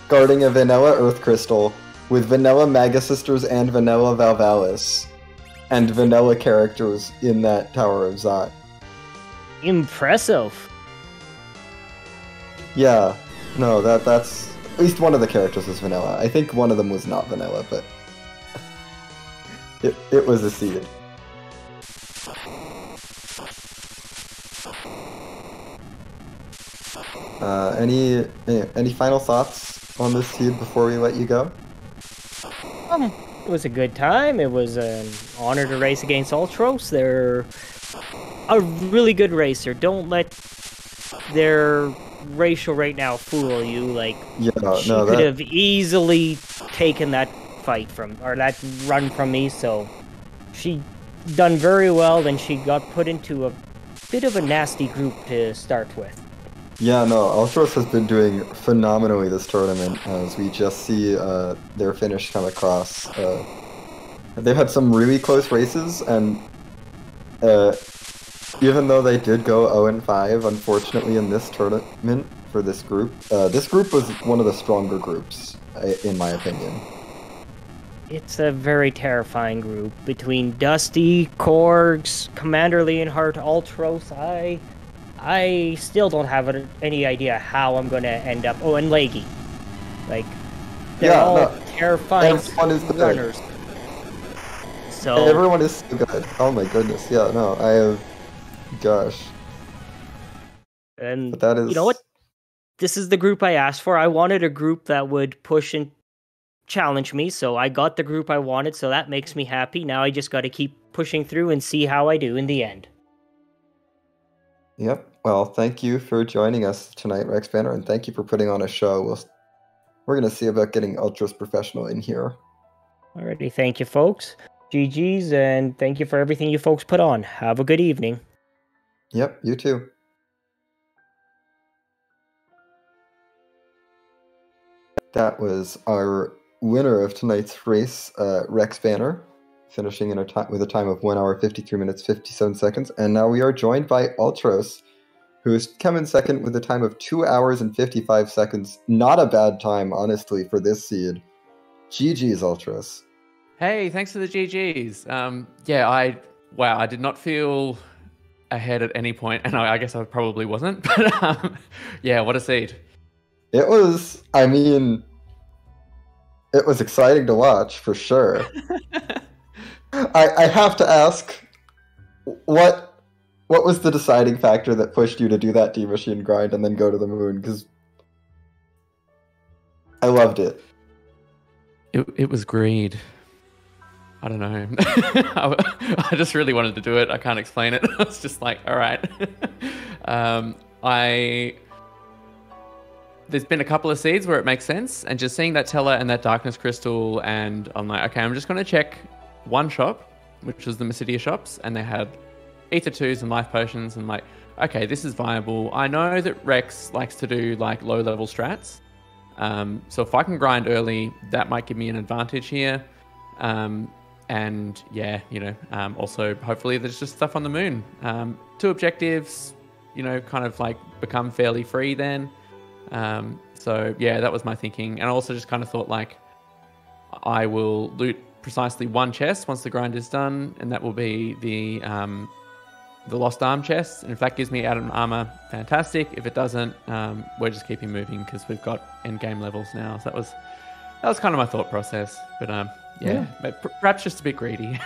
guarding a vanilla Earth Crystal with vanilla Maga Sisters and vanilla Valvalis, and vanilla characters in that Tower of Zot. Impressive. Yeah. No, that's... At least one of the characters was vanilla. I think one of them was not vanilla, but... It was a seed. Any final thoughts on this seed before we let you go? It was a good time. It was an honor to race against Ultros. They're a really good racer. Don't let their racial right now fool you. Like, she could have easily taken that fight or that run from me, so she done very well, and she got put into a bit of a nasty group to start with. Yeah, no, Ultros has been doing phenomenally this tournament, as we just see their finish come across. They've had some really close races, and even though they did go 0-5, unfortunately, in this tournament for this group was one of the stronger groups, in my opinion. It's a very terrifying group. Between Dusty, Korgs, Commander Leonhardt, Ultros, I still don't have any idea how I'm going to end up. Oh, and Leggy. Like, they're all terrifying runners. So everyone is so good. Oh my goodness, yeah, no, I have... Gosh. And but that is... you know what? This is the group I asked for. I wanted a group that would push and challenge me, so I got the group I wanted, so that makes me happy. Now I just got to keep pushing through and see how I do in the end. Yep. Well, thank you for joining us tonight, Rexbanner, and thank you for putting on a show. We're going to see about getting Ultros Professional in here. Alrighty, thank you, folks. GG's, and thank you for everything you folks put on. Have a good evening. Yep, you too. That was our winner of tonight's race, Rexbanner, finishing in with a time of 1 hour, 53 minutes, 57 seconds. And now we are joined by Ultros, who has come in second with a time of 2 hours and 55 seconds. Not a bad time, honestly, for this seed. GG's, Ultros. Hey, thanks for the GG's. I did not feel ahead at any point, and I guess I probably wasn't, but yeah, what a seed. It was, it was exciting to watch, for sure. I have to ask, what was the deciding factor that pushed you to do that D-Machine grind and then go to the moon? Because I loved it. It was greed. I don't know. I just really wanted to do it. I can't explain it. I was just like, all right. There's been a couple of seeds where it makes sense, and just seeing that Teller and that Darkness Crystal, and I'm like, okay, I'm just going to check one shop, which was the Mysidia shops, and they had Ether 2s and life potions, and I'm like, okay, this is viable. I know that Rex likes to do like low-level strats, so if I can grind early, that might give me an advantage here. And yeah, also hopefully there's just stuff on the moon. 2 objectives, kind of like become fairly free then. So yeah, that was my thinking. And I also just kind of thought like I will loot precisely 1 chest once the grind is done, and that will be the Lost Arm chest. And if that gives me Adam armor, fantastic. If it doesn't, we're just keeping moving because we've got end game levels now. So that was kind of my thought process. But yeah. Perhaps just a bit greedy.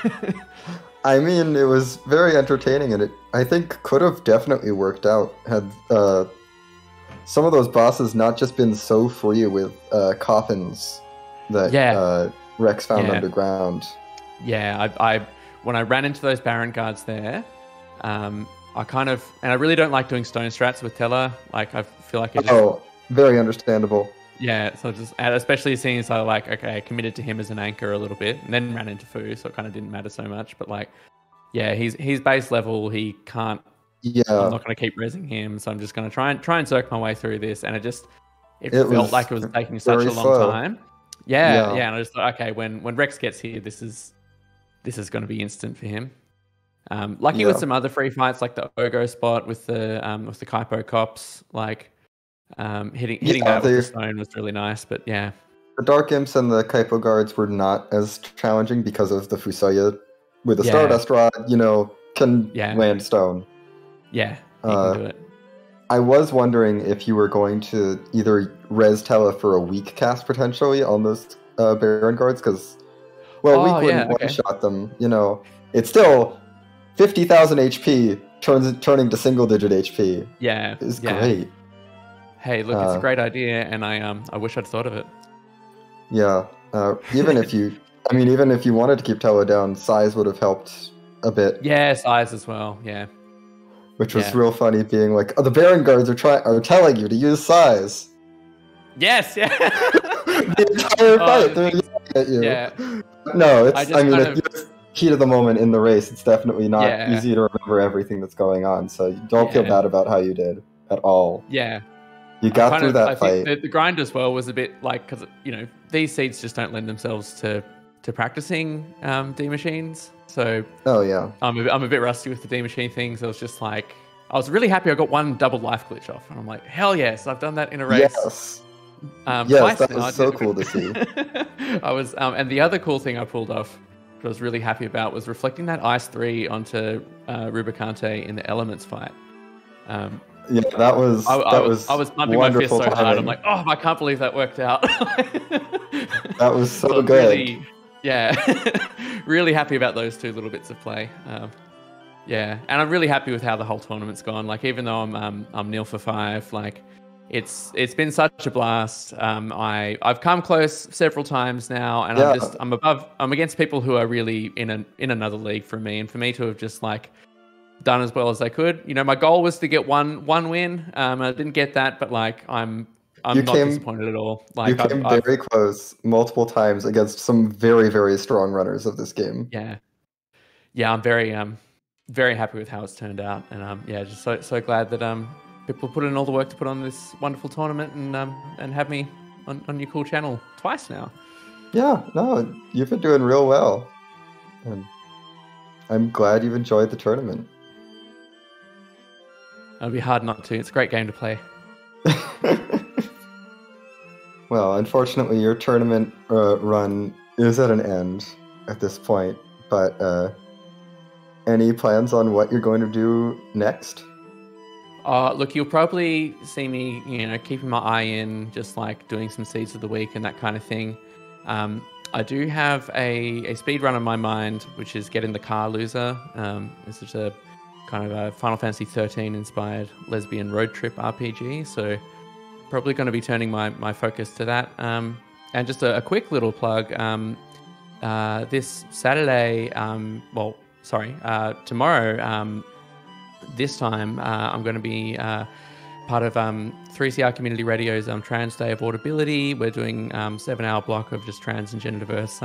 I mean, it was very entertaining, and it, I think, could have definitely worked out had some of those bosses not just been so free with coffins that Rex found underground. Yeah, I when I ran into those Baron guards there, I kind of, and I really don't like doing stone strats with Teller. Like, I feel like it just... very understandable. Yeah, so just, and especially seeing as I like, okay, I committed to him as an anchor a little bit, and then ran into Fu, so it kind of didn't matter so much. But like, yeah, he's base level. He can't. Yeah. I'm not going to keep rezzing him, so I'm just going to try and circle my way through this. And it felt like it was taking such a long time. Yeah, and I just thought, okay, when Rex gets here, this is going to be instant for him. Lucky with some other free fights, like the Ogo spot with the Kaipo cops, like. Hitting that with the stone was really nice, but yeah. The Dark Imps and the Kaipo guards were not as challenging because of the Fusoya with the Stardust Rod, can land stone. Yeah, you can do it. I was wondering if you were going to either res Tella for a weak cast potentially on those Baron guards, because, weak wouldn't one-shot them, It's still 50,000 HP turning to single-digit HP. Yeah. It's great. Hey, look, it's a great idea, and I wish I'd thought of it. Yeah, even if you wanted to keep Tella down, size would have helped a bit. Yeah, size as well. Yeah, which was real funny, being like, the Baron guards are telling you to use size. Yes, yeah. The entire fight, they're yelling at you. Yeah. No, it's heat of the moment in the race. It's definitely not easy to remember everything that's going on, so don't feel bad about how you did at all. Yeah. You got through that fight. Think the grind as well was a bit like, because these seeds just don't lend themselves to practicing D machines. So I'm a bit rusty with the D machine things. I was just like, I was really happy I got 1 double life glitch off, and I'm like, hell yes, I've done that in a race. Yes, that was so cool to see. I was, and the other cool thing I pulled off, which I was really happy about, was reflecting that Ice 3 onto Rubicante in the Elements fight. Yeah, that was I was pumping my fist so hard. I'm like, I can't believe that worked out. That was so good. Really, really happy about those 2 little bits of play. And I'm really happy with how the whole tournament's gone. Like, even though I'm nil for 5, like it's been such a blast. I've come close several times now, and I'm against people who are really in another league from me, and for me to have just like done as well as I could. My goal was to get one win. I didn't get that, but like I'm not disappointed at all. Like, you came very close multiple times against some very, very strong runners of this game. Yeah, I'm very happy with how it's turned out, and just so glad that people put in all the work to put on this wonderful tournament, and have me on your cool channel twice now. Yeah, no, you've been doing real well, and I'm glad you've enjoyed the tournament. It'll be hard not to. It's a great game to play. Well, unfortunately, your tournament run is at an end at this point, but any plans on what you're going to do next? Look, you'll probably see me, keeping my eye in, just like doing some Seeds of the Week and that kind of thing. I do have a speed run in my mind, which is getting the Car Loser. It's just a kind of a Final Fantasy 13 inspired lesbian road trip RPG. So probably going to be turning my focus to that. And just a quick little plug. this Saturday, tomorrow, this time, I'm going to be part of 3CR Community Radio's Trans Day of Audibility. We're doing 7-hour block of just trans and gender diverse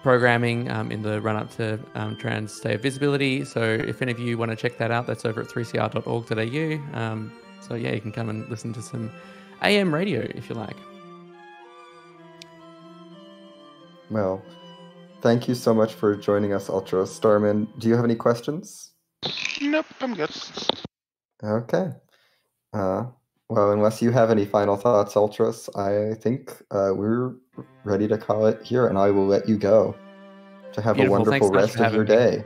programming in the run-up to Trans Day of Visibility. So if any of you want to check that out, that's over at 3cr.org.au. So yeah, you can come and listen to some AM radio if you like. Well, thank you so much for joining us, Ultra. Starman, do you have any questions? Nope, I'm good. Okay. Well, unless you have any final thoughts, Ultras, I think we're ready to call it here, and I will let you go to have Beautiful. a wonderful Thanks so much rest of your for having me. day.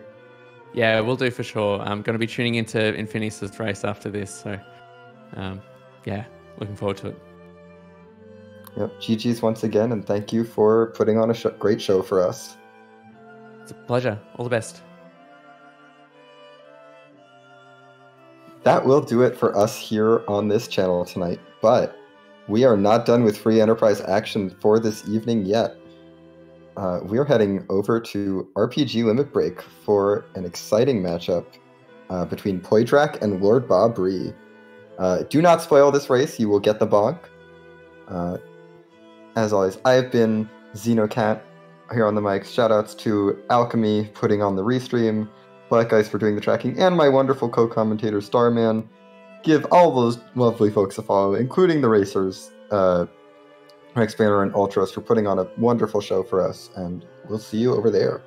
Yeah, we'll do for sure. I'm going to be tuning into Infinis' race after this, so yeah, looking forward to it. Yep, GG's once again, and thank you for putting on a great show for us. It's a pleasure. All the best. That will do it for us here on this channel tonight, but we are not done with free enterprise action for this evening yet. We are heading over to RPG Limit Break for an exciting matchup between Poydrak and Lord Bob Bree. Do not spoil this race, you will get the bonk. As always, I have been Xenocat here on the mic. Shoutouts to Alchemy putting on the restream, Black Ice for doing the tracking, and my wonderful co-commentator Starman. Give all those lovely folks a follow, including the racers, Rexbanner and Ultras, for putting on a wonderful show for us, and we'll see you over there.